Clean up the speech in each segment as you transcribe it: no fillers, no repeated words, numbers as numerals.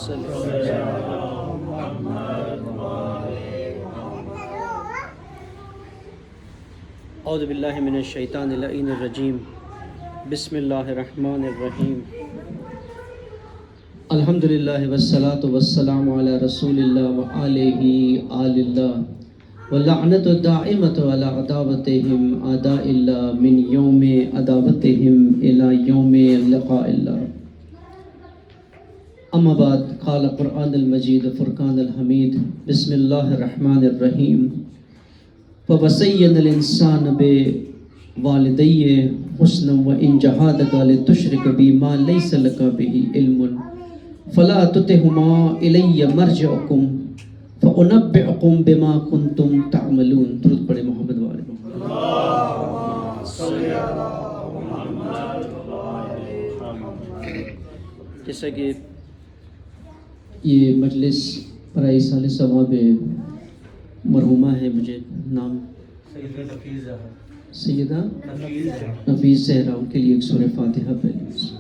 اعوذ باللہ من الشیطان اللعین الرجیم بسم اللہ الرحمن الرحیم الحمدللہ والصلاة والسلام علی رسول اللہ وآلہ آل اللہ واللعنۃ الدائمۃ علی عداوتہم اعداء اللہ من یوم عداوتہم الی یوم لقاء اللہ. اما بعد قال قرآن المجید فرقان الحمید بسم اللہ الرحمن الرحیم فَوَصَّيَّنَا الْإِنسَانَ بِوَالِدَيْهِ حُسْنًا وَإِنْ جَاهَدَاكَ لِتُشْرِكَ بِي مَا لَيْسَ لَكَ بِهِ عِلْمٌ فَلَا تُطِعْهُمَا إِلَيَّ مَرْجِعُكُمْ فَأُنَبِّئُكُمْ بِمَا كُنْتُمْ تَعْمَلُونَ. درود پڑھے محمد والے محمد. جیسا کہ یہ مجلس برائے سال ثواب مرحومہ ہے، مجھے نام سیدہ نفیس زہرا، ان کے لیے ایک سورہ فاتحہ پڑھ لیجیے.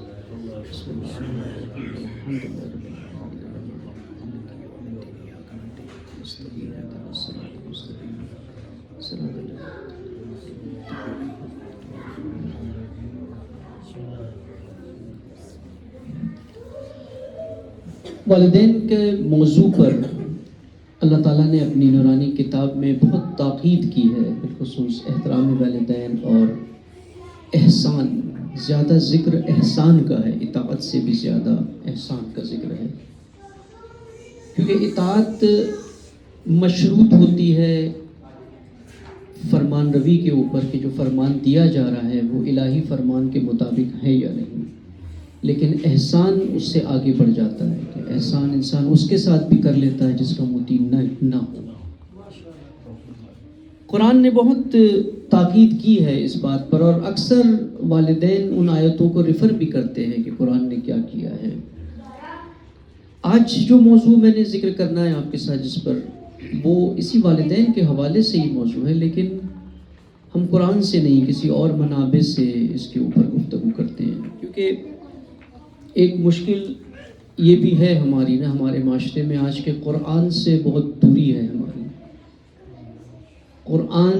والدین کے موضوع پر اللہ تعالیٰ نے اپنی نورانی کتاب میں بہت تاکید کی ہے، بالخصوص احترام والدین اور احسان. زیادہ ذکر احسان کا ہے، اطاعت سے بھی زیادہ احسان کا ذکر ہے، کیونکہ اطاعت مشروط ہوتی ہے فرمان روی کے اوپر کہ جو فرمان دیا جا رہا ہے وہ الہی فرمان کے مطابق ہے یا نہیں. لیکن احسان اس سے آگے بڑھ جاتا ہے کہ احسان انسان اس کے ساتھ بھی کر لیتا ہے جس کا مطیع نہ ہو. قرآن نے بہت تاکید کی ہے اس بات پر، اور اکثر والدین ان آیتوں کو ریفر بھی کرتے ہیں کہ قرآن نے کیا کیا ہے. آج جو موضوع میں نے ذکر کرنا ہے آپ کے ساتھ جس پر، وہ اسی والدین کے حوالے سے ہی موضوع ہے، لیکن ہم قرآن سے نہیں کسی اور منابع سے اس کے اوپر گفتگو کرتے ہیں. کیونکہ ایک مشکل یہ بھی ہے ہمارے معاشرے میں آج کے قرآن سے بہت دوری ہے ہماری. قرآن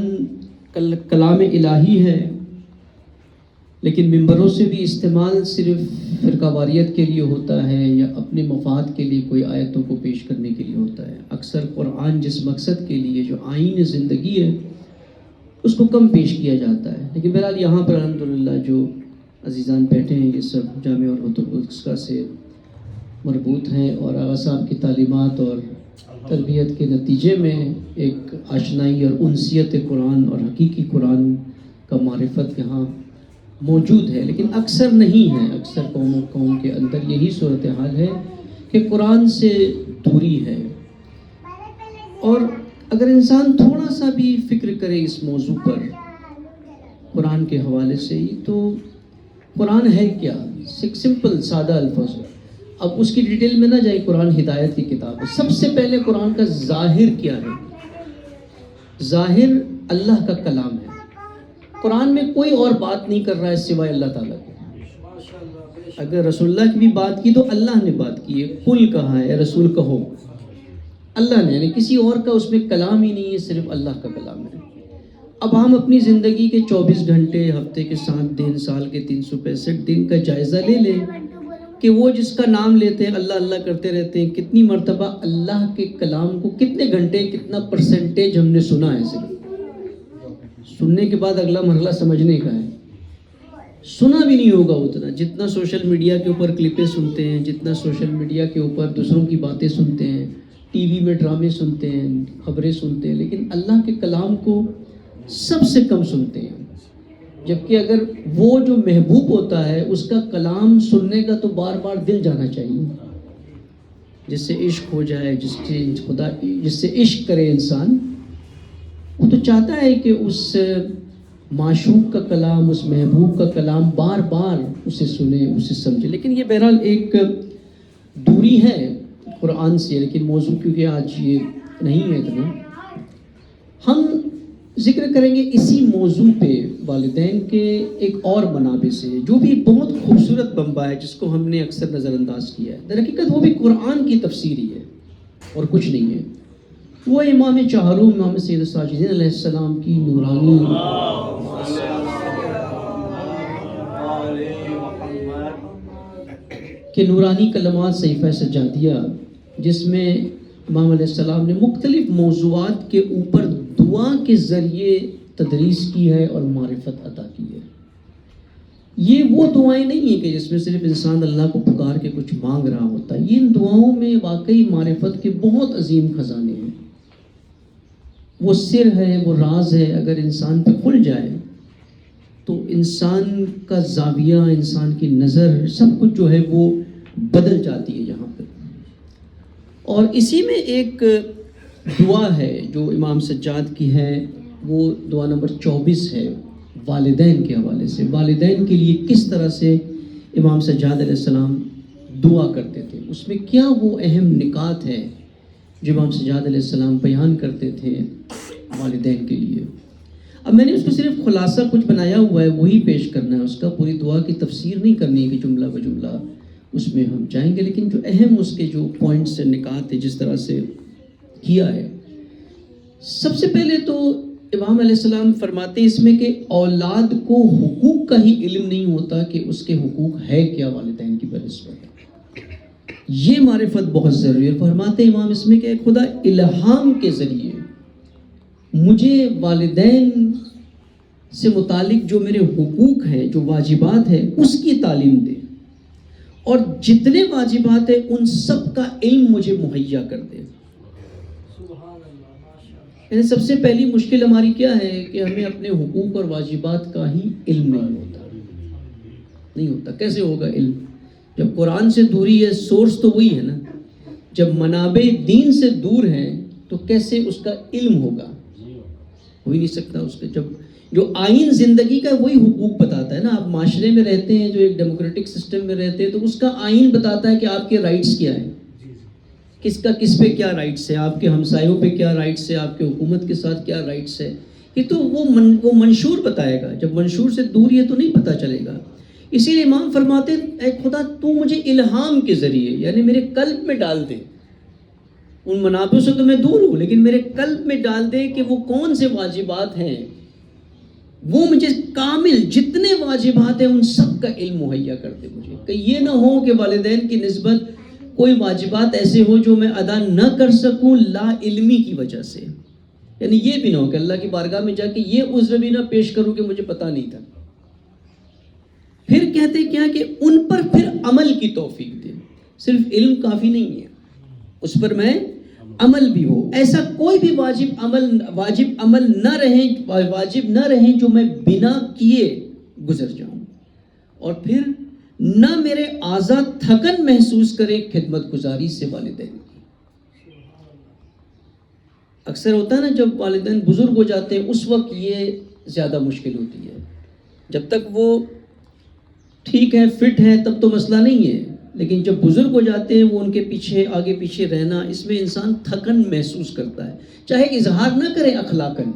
کلام الہی ہے، لیکن ممبروں سے بھی استعمال صرف فرقہ واریت کے لیے ہوتا ہے یا اپنے مفاد کے لیے کوئی آیتوں کو پیش کرنے کے لیے ہوتا ہے. اکثر قرآن جس مقصد کے لیے جو آئین زندگی ہے اس کو کم پیش کیا جاتا ہے. لیکن بہرحال یہاں پر الحمدللہ جو عزیزان بیٹھے ہیں یہ سب جامعہ اور القدس سے مربوط ہیں، اور آغا صاحب کی تعلیمات اور تربیت کے نتیجے میں ایک آشنائی اور انسیت قرآن اور حقیقی قرآن کا معرفت یہاں موجود ہے. لیکن اکثر نہیں ہے، اکثر قوم کے اندر یہی صورتحال ہے کہ قرآن سے دوری ہے. اور اگر انسان تھوڑا سا بھی فکر کرے اس موضوع پر قرآن کے حوالے سے ہی، تو قرآن ہے کیا؟ سمپل سادہ الفاظ. اب اس کی ڈیٹیل میں نہ جائے. قرآن ہدایت کی کتاب ہے. سب سے پہلے قرآن کا ظاہر کیا ہے؟ ظاہر اللہ کا کلام ہے. قرآن میں کوئی اور بات نہیں کر رہا ہے سوائے اللہ تعالیٰ کے. اگر رسول اللہ کی بھی بات کی تو اللہ نے بات کی ہے. قل کہا ہے، رسول کہو. اللہ نے، یعنی کسی اور کا اس میں کلام ہی نہیں ہے، صرف اللہ کا کلام ہے. اب ہم اپنی زندگی کے 24 گھنٹے، ہفتے کے 7 دن، سال کے 365 دن کا جائزہ لے لیں کہ وہ جس کا نام لیتے ہیں اللہ اللہ کرتے رہتے ہیں، کتنی مرتبہ اللہ کے کلام کو، کتنے گھنٹے، کتنا پرسنٹیج ہم نے سنا ہے. صرف سننے کے بعد اگلا مرحلہ سمجھنے کا ہے. سنا بھی نہیں ہوگا اتنا جتنا سوشل میڈیا کے اوپر کلپیں سنتے ہیں، جتنا سوشل میڈیا کے اوپر دوسروں کی باتیں سنتے ہیں، ٹی وی میں ڈرامے سنتے ہیں، خبریں سنتے ہیں، لیکن اللہ کے کلام کو سب سے کم سنتے ہیں. جبکہ اگر وہ جو محبوب ہوتا ہے اس کا کلام سننے کا تو بار بار دل جانا چاہیے، جس سے عشق ہو جائے، جس سے عشق کرے انسان. وہ تو چاہتا ہے کہ اس معشوق کا کلام، اس محبوب کا کلام بار بار اسے سنے، اسے سمجھے. لیکن یہ بہرحال ایک دوری ہے قرآن سے. لیکن موضوع کیونکہ آج یہ نہیں ہے اتنا، ہم ذکر کریں گے اسی موضوع پہ والدین کے ایک اور منابع سے، جو بھی بہت خوبصورت بمبا ہے جس کو ہم نے اکثر نظر انداز کیا ہے، در حقیقت وہ بھی قرآن کی تفسیر ہی ہے اور کچھ نہیں ہے. وہ امام چہاروں، امام سید الساجدین علیہ السلام کی نورانی کہ نورانی کلمات صحیفہ سجادیہ، جس میں امام علیہ السلام نے مختلف موضوعات کے اوپر دعا کے ذریعے تدریس کی ہے اور معرفت عطا کی ہے. یہ وہ دعائیں نہیں ہیں کہ جس میں صرف انسان اللہ کو پکار کے کچھ مانگ رہا ہوتا ہے. یہ ان دعاؤں میں واقعی معرفت کے بہت عظیم خزانے ہیں. وہ سر ہے، وہ راز ہے، اگر انسان پہ کھل جائے تو انسان کا زاویہ، انسان کی نظر، سب کچھ جو ہے وہ بدل جاتی ہے یہاں پہ. اور اسی میں ایک دعا ہے جو امام سجاد کی ہے، وہ دعا نمبر 24 ہے، والدین کے حوالے سے. والدین کے لیے کس طرح سے امام سجاد علیہ السلام دعا کرتے تھے، اس میں کیا وہ اہم نکات ہے جو امام سجاد علیہ السلام بیان کرتے تھے والدین کے لیے. اب میں نے اس کو صرف خلاصہ کچھ بنایا ہوا ہے، وہی پیش کرنا ہے. اس کا پوری دعا کی تفسیر نہیں کرنی ہے کہ جملہ بہ جملہ اس میں ہم جائیں گے، لیکن جو اہم اس کے جو پوائنٹس سے نکات ہے جس طرح سے کیا ہے. سب سے پہلے تو امام علیہ السلام فرماتے ہیں اس میں کہ اولاد کو حقوق کا ہی علم نہیں ہوتا کہ اس کے حقوق ہے کیا والدین کی بنسبت. یہ معرفت بہت ضروری ہے. فرماتے امام اس میں کہ خدا الہام کے ذریعے مجھے والدین سے متعلق جو میرے حقوق ہیں، جو واجبات ہیں، اس کی تعلیم دے، اور جتنے واجبات ہیں ان سب کا علم مجھے مہیا کر دے. یعنی سب سے پہلی مشکل ہماری کیا ہے کہ ہمیں اپنے حقوق اور واجبات کا ہی علم نہیں ہوتا. کیسے ہوگا علم جب قرآن سے دوری ہے؟ سورس تو وہی ہے نا. جب منابع دین سے دور ہیں تو کیسے اس کا علم ہوگا؟ ہو ہی نہیں سکتا. اس کے جو آئین زندگی کا وہی حقوق بتاتا ہے نا. آپ معاشرے میں رہتے ہیں، جو ایک ڈیموکریٹک سسٹم میں رہتے ہیں، تو اس کا آئین بتاتا ہے کہ آپ کے رائٹس کیا ہیں، کس کا کس پہ کیا رائٹس ہے، آپ کے ہمسایوں پہ کیا رائٹس ہے، آپ کے حکومت کے ساتھ کیا رائٹس ہے. یہ تو وہ منشور بتائے گا. جب منشور سے دور ہے تو نہیں پتہ چلے گا. اسی لیے امام فرماتے اے خدا تو مجھے الہام کے ذریعے، یعنی میرے قلب میں ڈال دے. ان منابع سے تو میں دور ہوں، لیکن میرے قلب میں ڈال دے کہ وہ کون سے واجبات ہیں، وہ مجھے کامل جتنے واجبات ہیں ان سب کا علم مہیا کر دے مجھے. کہ یہ نہ ہو کہ والدین کی نسبت کوئی واجبات ایسے ہو جو میں ادا نہ کر سکوں لا علمی کی وجہ سے. یعنی یہ بھی نہ ہو کہ اللہ کی بارگاہ میں جا کے یہ عذر بھی نہ پیش کروں کہ مجھے پتہ نہیں تھا. پھر کہتے کیا کہ ان پر پھر عمل کی توفیق دے. صرف علم کافی نہیں ہے، اس پر میں عمل بھی ہو. ایسا کوئی بھی واجب عمل نہ رہے جو میں بنا کیے گزر جاؤں. اور پھر نہ میرے اعضاء تھکن محسوس کرے خدمت گزاری سے والدین کی. اکثر ہوتا ہے نا جب والدین بزرگ ہو جاتے ہیں اس وقت یہ زیادہ مشکل ہوتی ہے. جب تک وہ ٹھیک ہے، فٹ ہے، تب تو مسئلہ نہیں ہے، لیکن جب بزرگ ہو جاتے ہیں وہ ان کے پیچھے آگے پیچھے رہنا، اس میں انسان تھکن محسوس کرتا ہے. چاہے اظہار نہ کرے اخلاقاً،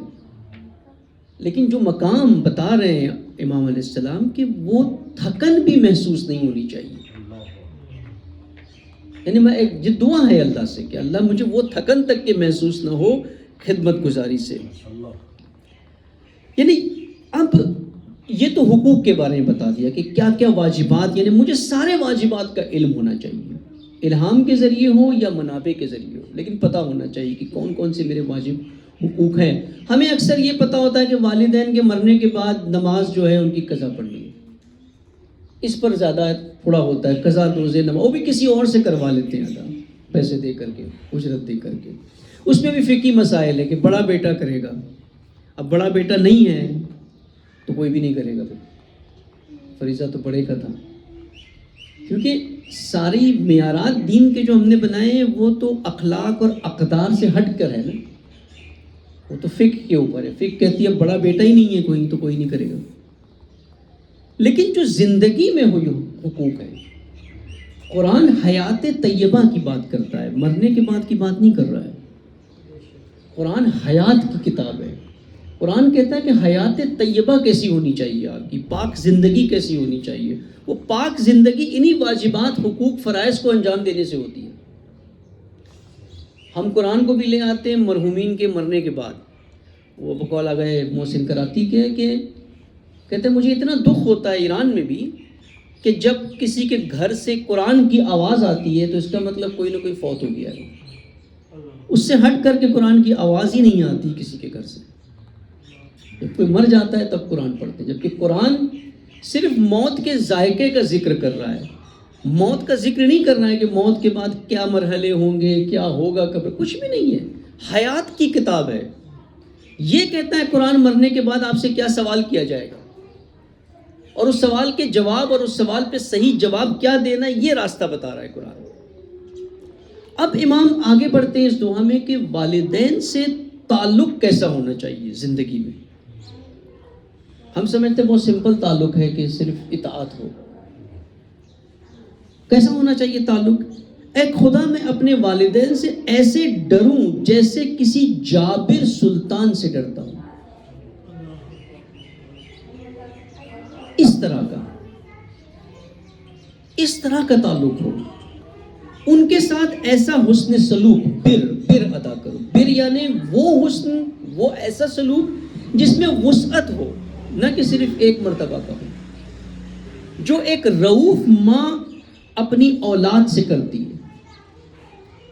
لیکن جو مقام بتا رہے ہیں امام علیہ السلام کہ وہ تھکن بھی محسوس نہیں ہونی چاہیے. یعنی میں ایک دعا ہے اللہ سے کہ اللہ مجھے وہ تھکن تک کے محسوس نہ ہو خدمت گزاری سے. یعنی اب یہ تو حقوق کے بارے میں بتا دیا کہ کیا کیا واجبات، یعنی مجھے سارے واجبات کا علم ہونا چاہیے، الہام کے ذریعے ہو یا منابع کے ذریعے ہو، لیکن پتہ ہونا چاہیے کہ کون کون سے میرے واجب حقوق ہیں. ہمیں اکثر یہ پتہ ہوتا ہے کہ والدین کے مرنے کے بعد نماز جو ہے ان کی قضا پڑھنی ہے، اس پر زیادہ تھوڑا ہوتا ہے. قضا روزے نماز وہ بھی کسی اور سے کروا لیتے ہیں ادا، پیسے دے کر کے، اجرت دے کر کے. اس میں بھی فقہی مسائل ہے کہ بڑا بیٹا کرے گا. اب بڑا بیٹا نہیں ہے تو کوئی بھی نہیں کرے گا، فریضہ تو بڑے کا تھا. کیونکہ ساری معیارات دین کے جو ہم نے بنائے ہیں وہ تو اخلاق اور اقدار سے ہٹ کر ہے نا. وہ تو فقہ کے اوپر ہے. فقہ کہتی ہے بڑا بیٹا ہی نہیں ہے کوئی تو کوئی نہیں کرے گا. لیکن جو زندگی میں ہوئی حقوق ہے، قرآن حیات طیبہ کی بات کرتا ہے، مرنے کے بعد کی بات نہیں کر رہا ہے. قرآن حیات کی کتاب ہے. قرآن کہتا ہے کہ حیات طیبہ کیسی ہونی چاہیے، آپ کی پاک زندگی کیسی ہونی چاہیے. وہ پاک زندگی انہی واجبات، حقوق، فرائض کو انجام دینے سے ہوتی ہے. ہم قرآن کو بھی لے آتے ہیں مرحومین کے مرنے کے بعد. وہ بقول آ گئے محسن کراتی کے کہ کہتے ہیں مجھے اتنا دکھ ہوتا ہے ایران میں بھی کہ جب کسی کے گھر سے قرآن کی آواز آتی ہے تو اس کا مطلب کوئی نہ کوئی فوت ہو گیا ہے. اس سے ہٹ کر کے قرآن کی آواز ہی نہیں آتی کسی کے گھر سے. جب کوئی مر جاتا ہے تب قرآن پڑھتے ہیں، جبکہ قرآن صرف موت کے ذائقے کا ذکر کر رہا ہے. موت کا ذکر نہیں کر رہا ہے کہ موت کے بعد کیا مرحلے ہوں گے، کیا ہوگا قبر، کچھ بھی نہیں ہے. حیات کی کتاب ہے. یہ کہتا ہے قرآن مرنے کے بعد آپ سے کیا سوال کیا جائے گا، اور اس سوال کے جواب اور اس سوال پہ صحیح جواب کیا دینا، یہ راستہ بتا رہا ہے قرآن. اب امام آگے بڑھتے ہیں اس دعا میں کہ والدین سے تعلق کیسا ہونا چاہیے زندگی میں. ہم سمجھتے ہیں بہت سمپل تعلق ہے کہ صرف اطاعت ہو. کیسا ہونا چاہیے تعلق؟ اے خدا میں اپنے والدین سے ایسے ڈروں جیسے کسی جابر سلطان سے ڈرتا ہوں. اس طرح کا تعلق ہو. ان کے ساتھ ایسا حسن سلوک، بر ادا کرو. بر یعنی وہ حسن، وہ ایسا سلوک جس میں وسعت ہو، نہ کہ صرف ایک مرتبہ کا ہو. جو ایک رؤوف ماں اپنی اولاد سے کرتی ہے،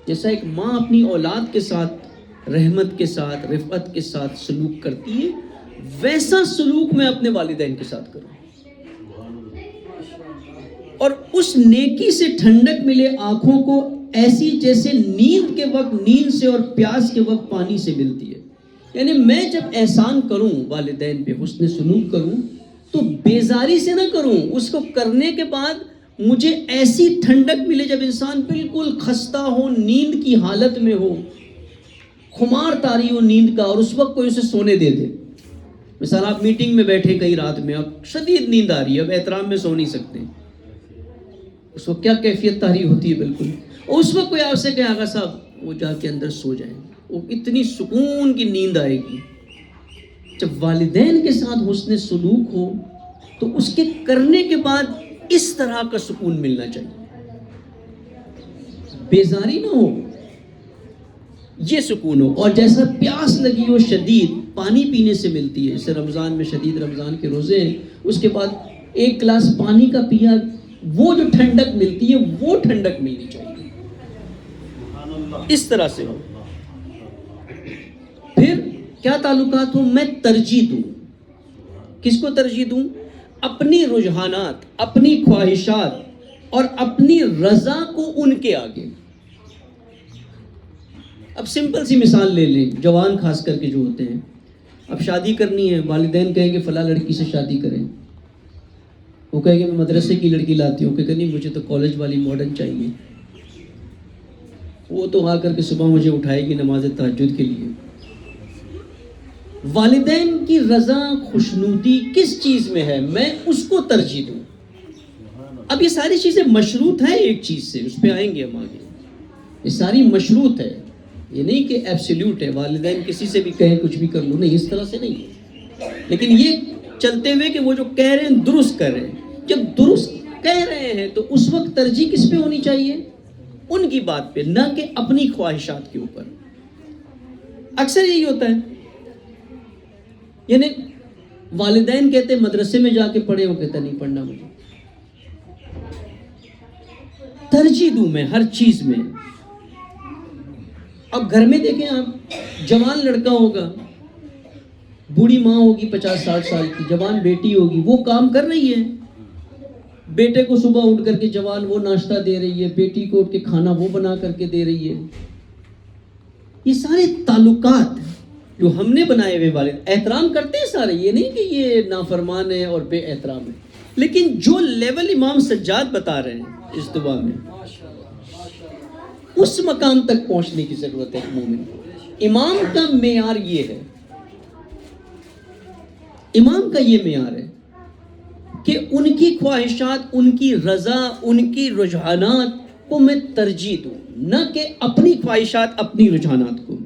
جیسا ایک ماں اپنی اولاد کے ساتھ رحمت کے ساتھ، رفعت کے ساتھ سلوک کرتی ہے، ویسا سلوک میں اپنے والدین کے ساتھ کروں. اور اس نیکی سے ٹھنڈک ملے آنکھوں کو، ایسی جیسے نیند کے وقت نیند سے اور پیاس کے وقت پانی سے ملتی ہے. یعنی میں جب احسان کروں والدین پہ، حسن سلوک کروں، تو بیزاری سے نہ کروں. اس کو کرنے کے بعد مجھے ایسی ٹھنڈک ملے جب انسان بالکل خستہ ہو، نیند کی حالت میں ہو، خمار طاری ہو نیند کا، اور اس وقت کوئی اسے سونے دے دے. مثال آپ میٹنگ میں بیٹھے کئی رات میں، اب شدید نیند آ رہی ہے، اب احترام میں سو نہیں سکتے. اس وقت کیا کیفیت طاری ہوتی ہے بالکل. اور اس وقت کوئی آپ سے کہے آقا صاحب وہ جا کے اندر سو جائیں، وہ اتنی سکون کی نیند آئے گی. جب والدین کے ساتھ حسن سلوک ہو تو اس کے کرنے کے بعد اس طرح کا سکون ملنا چاہیے. بیزاری نہ ہو، یہ سکون ہو. اور جیسا پیاس لگی ہو شدید، پانی پینے سے ملتی ہے. جیسے رمضان میں شدید رمضان کے روزے ہیں، اس کے بعد ایک گلاس پانی کا پیا، وہ جو ٹھنڈک ملتی ہے وہ ٹھنڈک ملنی چاہیے. اس طرح سے ہو. پھر کیا تعلقات ہو؟ میں ترجیح دوں. کس کو ترجیح دوں؟ اپنی رجحانات، اپنی خواہشات اور اپنی رضا کو ان کے آگے. اب سمپل سی مثال لے لیں، جوان خاص کر کے جو ہوتے ہیں، اب شادی کرنی ہے، والدین کہیں کہ فلاں لڑکی سے شادی کریں. وہ کہے کہ میں مدرسے کی لڑکی لاتی ہوں، کہ نہیں مجھے تو کالج والی ماڈرن چاہیے. وہ تو آ کر کے صبح مجھے اٹھائے گی نماز تہجد کے لیے. والدین کی رضا، خوشنودی کس چیز میں ہے، میں اس کو ترجیح دوں. اب یہ ساری چیزیں مشروط ہیں ایک چیز سے، اس پہ آئیں گے ہم آگے. یہ ساری مشروط ہے، یہ نہیں کہ ایبسلیوٹ ہے والدین کسی سے بھی کہیں کچھ بھی کر لو، نہیں، اس طرح سے نہیں ہے. لیکن یہ چلتے ہوئے کہ وہ جو کہہ رہے ہیں درست کر رہے ہیں. جب درست کہہ رہے ہیں تو اس وقت ترجیح کس پہ ہونی چاہیے؟ ان کی بات پہ، نہ کہ اپنی خواہشات کے اوپر. اکثر یہی ہوتا ہے، یعنی والدین کہتے ہیں مدرسے میں جا کے پڑھے، وہ کہتا نہیں پڑھنا مجھے. ترجیح دوں میں ہر چیز میں. اب گھر میں دیکھیں آپ، جوان لڑکا ہوگا، بوڑھی ماں ہوگی 50-60 سال کی، جوان بیٹی ہوگی، وہ کام کر رہی ہے. بیٹے کو صبح اٹھ کر کے جوان وہ ناشتہ دے رہی ہے، بیٹی کو اٹھ کے کھانا وہ بنا کر کے دے رہی ہے. یہ سارے تعلقات جو ہم نے بنائے ہوئے، والد احترام کرتے ہیں سارے، یہ نہیں کہ یہ نافرمان ہے اور بے احترام ہے. لیکن جو لیول امام سجاد بتا رہے ہیں اس دعا میں، اس مقام تک پہنچنے کی ضرورت ہے مومن کو. امام کا معیار یہ ہے، امام کا یہ معیار ہے کہ ان کی خواہشات، ان کی رضا، ان کی رجحانات کو میں ترجیح دوں، نہ کہ اپنی خواہشات، اپنی رجحانات کو.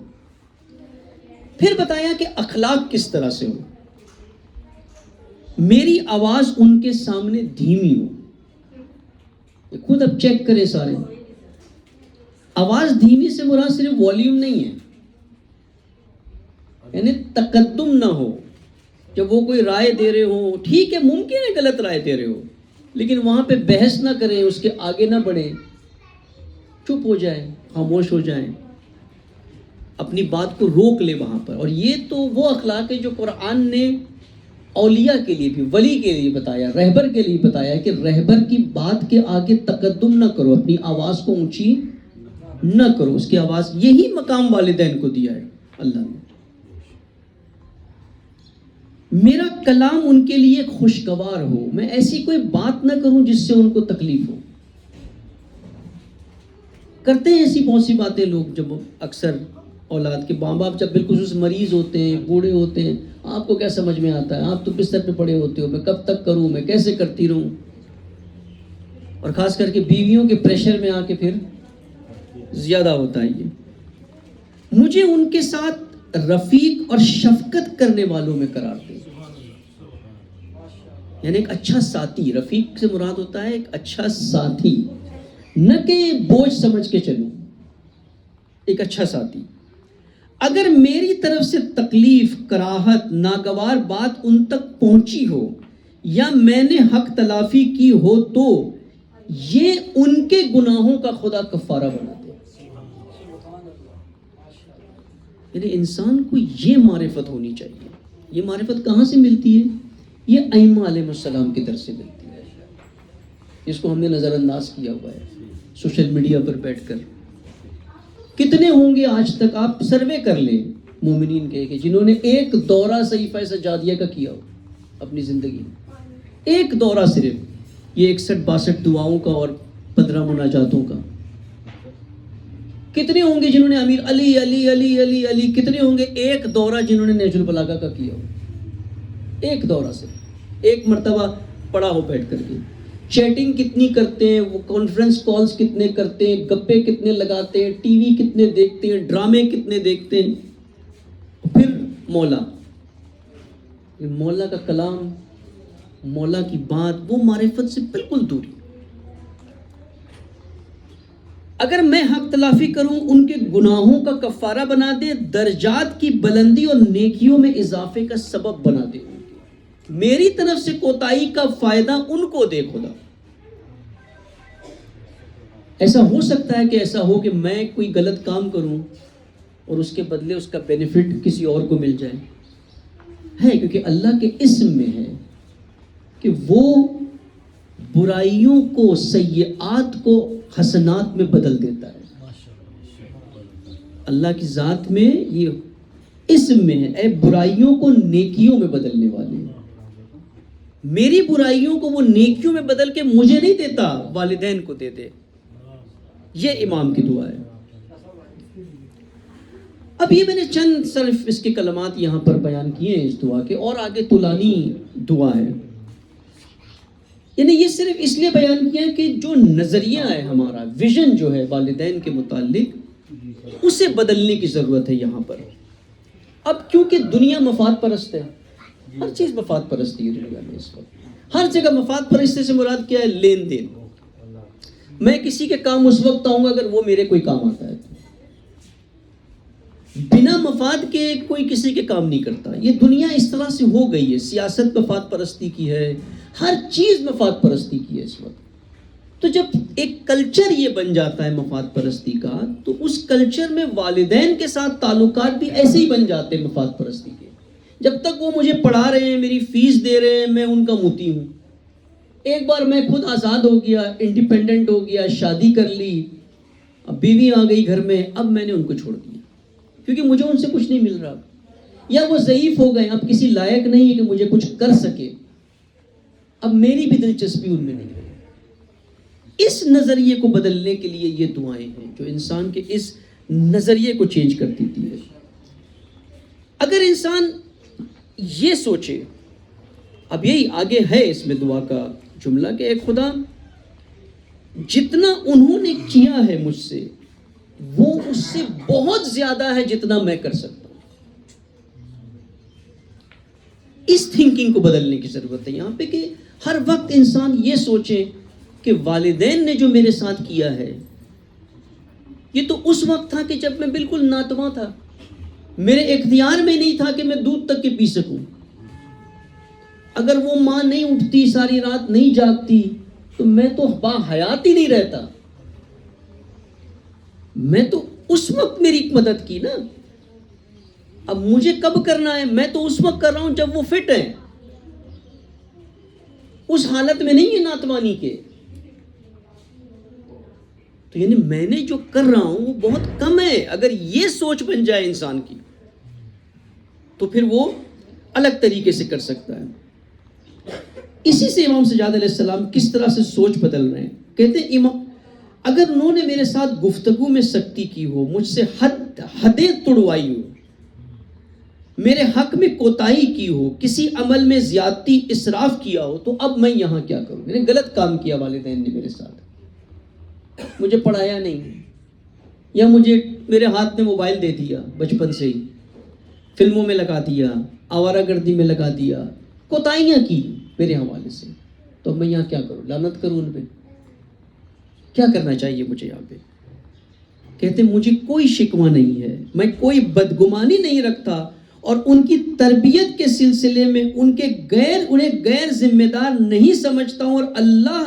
پھر بتایا کہ اخلاق کس طرح سے ہو. میری آواز ان کے سامنے دھیمی ہو. خود اب چیک کریں سارے. آواز دھیمی سے مراد صرف والیوم نہیں ہے، یعنی تقدم نہ ہو. جب وہ کوئی رائے دے رہے ہو، ٹھیک ہے ممکن ہے غلط رائے دے رہے ہو، لیکن وہاں پہ بحث نہ کریں، اس کے آگے نہ بڑھیں، چپ ہو جائیں، خاموش ہو جائیں، اپنی بات کو روک لے وہاں پر. اور یہ تو وہ اخلاق ہے جو قرآن نے اولیاء کے لیے بھی، ولی کے لیے بتایا، رہبر کے لیے بتایا کہ رہبر کی بات کے آگے تقدم نہ کرو، اپنی آواز کو اونچی نہ کرو. اس کی آواز، یہی مقام والدین کو دیا ہے اللہ نے. میرا کلام ان کے لیے خوشگوار ہو، میں ایسی کوئی بات نہ کروں جس سے ان کو تکلیف ہو. کرتے ہیں ایسی بہت سی باتیں لوگ، جب اکثر اولاد کے ماں باپ جب بالخصوص مریض ہوتے ہیں، بوڑھے ہوتے ہیں، آپ کو کیا سمجھ میں آتا ہے، آپ تو بستر پہ پڑے ہوتے ہو، میں کب تک کروں، میں کیسے کرتی رہوں. اور خاص کر کے بیویوں کے پریشر میں آ کے پھر زیادہ ہوتا ہے یہ. مجھے ان کے ساتھ رفیق اور شفقت کرنے والوں میں قرار دے. یعنی ایک اچھا ساتھی، رفیق سے مراد ہوتا ہے ایک اچھا ساتھی، نہ کہ بوجھ سمجھ کے چلوں، ایک اچھا ساتھی. اگر میری طرف سے تکلیف، کراہت، ناگوار بات ان تک پہنچی ہو یا میں نے حق تلافی کی ہو تو یہ ان کے گناہوں کا خدا کفارہ بنا دے. یعنی انسان کو یہ معرفت ہونی چاہیے. یہ معرفت کہاں سے ملتی ہے؟ یہ ائمہ علیہ السلام کی طرف سے ملتی ہے. اس کو ہم نے نظر انداز کیا ہوا ہے سوشل میڈیا پر بیٹھ کر. کتنے ہوں گے آج تک، آپ سروے کر لیں مومنین کے، کہ جنہوں نے ایک دورہ صحیفہ سجادیہ کا کیا ہو اپنی زندگی میں. ایک دورہ صرف، یہ 61-62 دعاؤں کا اور 15 مناجاتوں کا. کتنے ہوں گے جنہوں نے امیر علی علی علی علی علی، کتنے ہوں گے ایک دورہ جنہوں نے نہج البلاغہ کا کیا ہو. ایک دورہ سے ایک مرتبہ پڑھا ہو بیٹھ کر کے. چیٹنگ کتنی کرتے ہیں وہ، کانفرنس کالز کتنے کرتے ہیں، گپے کتنے لگاتے ہیں، ٹی وی کتنے دیکھتے ہیں، ڈرامے کتنے دیکھتے ہیں. پھر مولا کا کلام، مولا کی بات، وہ معرفت سے بالکل دوری. اگر میں حق تلافی کروں، ان کے گناہوں کا کفارہ بنا دے، درجات کی بلندی اور نیکیوں میں اضافے کا سبب بنا دے. میری طرف سے کوتاہی کا فائدہ ان کو دے خدا. ایسا ہو سکتا ہے کہ ایسا ہو کہ میں کوئی غلط کام کروں اور اس کے بدلے اس کا بینیفٹ کسی اور کو مل جائے. ہے کیونکہ اللہ کے اسم میں ہے کہ وہ برائیوں کو، سیئات کو حسنات میں بدل دیتا ہے. اللہ کی ذات میں یہ اسم میں ہے، اے برائیوں کو نیکیوں میں بدلنے والے. میری برائیوں کو وہ نیکیوں میں بدل کے مجھے نہیں دیتا، والدین کو دے دے. یہ امام کی دعا ہے. اب یہ میں نے چند صرف اس کے کلمات یہاں پر بیان کیے ہیں اس دعا کے، اور آگے طولانی دعا ہے. یعنی یہ صرف اس لیے بیان کیا کہ جو نظریہ ہے ہمارا، ویژن جو ہے والدین کے متعلق، اسے بدلنے کی ضرورت ہے یہاں پر. اب کیونکہ دنیا مفاد پرست ہے، ہر چیز مفاد پرستی ہے دنیا میں. اس وقت ہر جگہ مفاد پرستی سے مراد کیا ہے؟ لین دین. میں کسی کے کام اس وقت آؤں گا اگر وہ میرے کوئی کام آتا ہے. بنا مفاد کے کوئی کسی کے کام نہیں کرتا. یہ دنیا اس طرح سے ہو گئی ہے. سیاست مفاد پرستی کی ہے، ہر چیز مفاد پرستی کی ہے اس وقت. تو جب ایک کلچر یہ بن جاتا ہے مفاد پرستی کا، تو اس کلچر میں والدین کے ساتھ تعلقات بھی ایسے ہی بن جاتے ہیں مفاد پرستی کے. جب تک وہ مجھے پڑھا رہے ہیں، میری فیس دے رہے ہیں، میں ان کا موتی ہوں. ایک بار میں خود آزاد ہو گیا، انڈیپینڈنٹ ہو گیا، شادی کر لی، اب بیوی آ گئی گھر میں، اب میں نے ان کو چھوڑ دیا کیونکہ مجھے ان سے کچھ نہیں مل رہا، یا وہ ضعیف ہو گئے، اب کسی لائق نہیں ہے کہ مجھے کچھ کر سکے، اب میری بھی دلچسپی ان میں نہیں رہی. اس نظریے کو بدلنے کے لیے یہ دعائیں ہیں جو انسان کے اس نظریے کو چینج کر دیتی ہے. اگر انسان یہ سوچے، اب یہی آگے ہے اس میں دعا کا جملہ کہ اے خدا، جتنا انہوں نے کیا ہے مجھ سے، وہ اس سے بہت زیادہ ہے جتنا میں کر سکتا ہوں. اس تھنکنگ کو بدلنے کی ضرورت ہے یہاں پہ کہ ہر وقت انسان یہ سوچے کہ والدین نے جو میرے ساتھ کیا ہے یہ تو اس وقت تھا کہ جب میں بالکل ناتواں تھا، میرے اختیار میں نہیں تھا کہ میں دودھ تک کے پی سکوں. اگر وہ ماں نہیں اٹھتی، ساری رات نہیں جاگتی، تو میں تو با حیات ہی نہیں رہتا. میں تو اس وقت میری مدد کی نا. اب مجھے کب کرنا ہے؟ میں تو اس وقت کر رہا ہوں جب وہ فٹ ہے، اس حالت میں نہیں ہے ناتوانی کے. تو یعنی میں نے جو کر رہا ہوں وہ بہت کم ہے. اگر یہ سوچ بن جائے انسان کی تو پھر وہ الگ طریقے سے کر سکتا ہے. اسی سے امام سجاد علیہ السلام کس طرح سے سوچ بدل رہے ہیں. کہتے ہیں اگر انہوں نے میرے ساتھ گفتگو میں سختی کی ہو، مجھ سے حدیں توڑوائی ہو، میرے حق میں کوتاہی کی ہو، کسی عمل میں زیادتی اسراف کیا ہو، تو اب میں یہاں کیا کروں؟ میں نے غلط کام کیا والدین نے میرے ساتھ، مجھے پڑھایا نہیں، یا مجھے میرے ہاتھ میں موبائل دے دیا بچپن سے ہی، فلموں میں لگا دیا، آوارہ گردی میں لگا دیا، کوتاہیاں کی میرے حوالے سے، تو میں یہاں کیا کروں؟ لعنت کروں ان پہ؟ کیا کرنا چاہیے مجھے یہاں پہ؟ کہتے مجھے کوئی شکوہ نہیں ہے، میں کوئی بدگمانی نہیں رکھتا، اور ان کی تربیت کے سلسلے میں انہیں غیر ذمہ دار نہیں سمجھتا ہوں، اور اللہ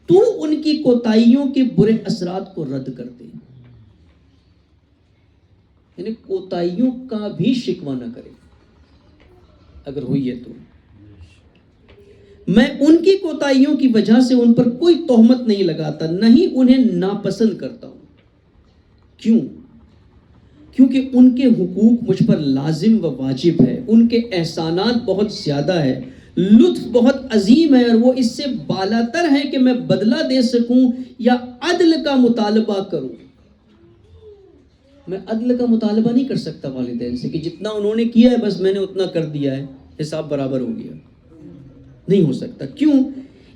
تو ان کی کوتاہیوں کے برے اثرات کو رد کر دے. یعنی کوتاہیوں کا بھی شکوہ نہ کرے اگر ہوئی ہے تو. میں ان کی کوتاہیوں کی وجہ سے ان پر کوئی تہمت نہیں لگاتا، نہ ہی انہیں ناپسند کرتا ہوں. کیوں؟ کیونکہ ان کے حقوق مجھ پر لازم و واجب ہے، ان کے احسانات بہت زیادہ ہے، لطف بہت عظیم ہے، اور وہ اس سے بالاتر ہے کہ میں بدلہ دے سکوں یا عدل کا مطالبہ کروں. میں عدل کا مطالبہ نہیں کر سکتا والدین سے کہ جتنا انہوں نے کیا ہے بس میں نے اتنا کر دیا ہے، حساب برابر ہو گیا. نہیں ہو سکتا. کیوں؟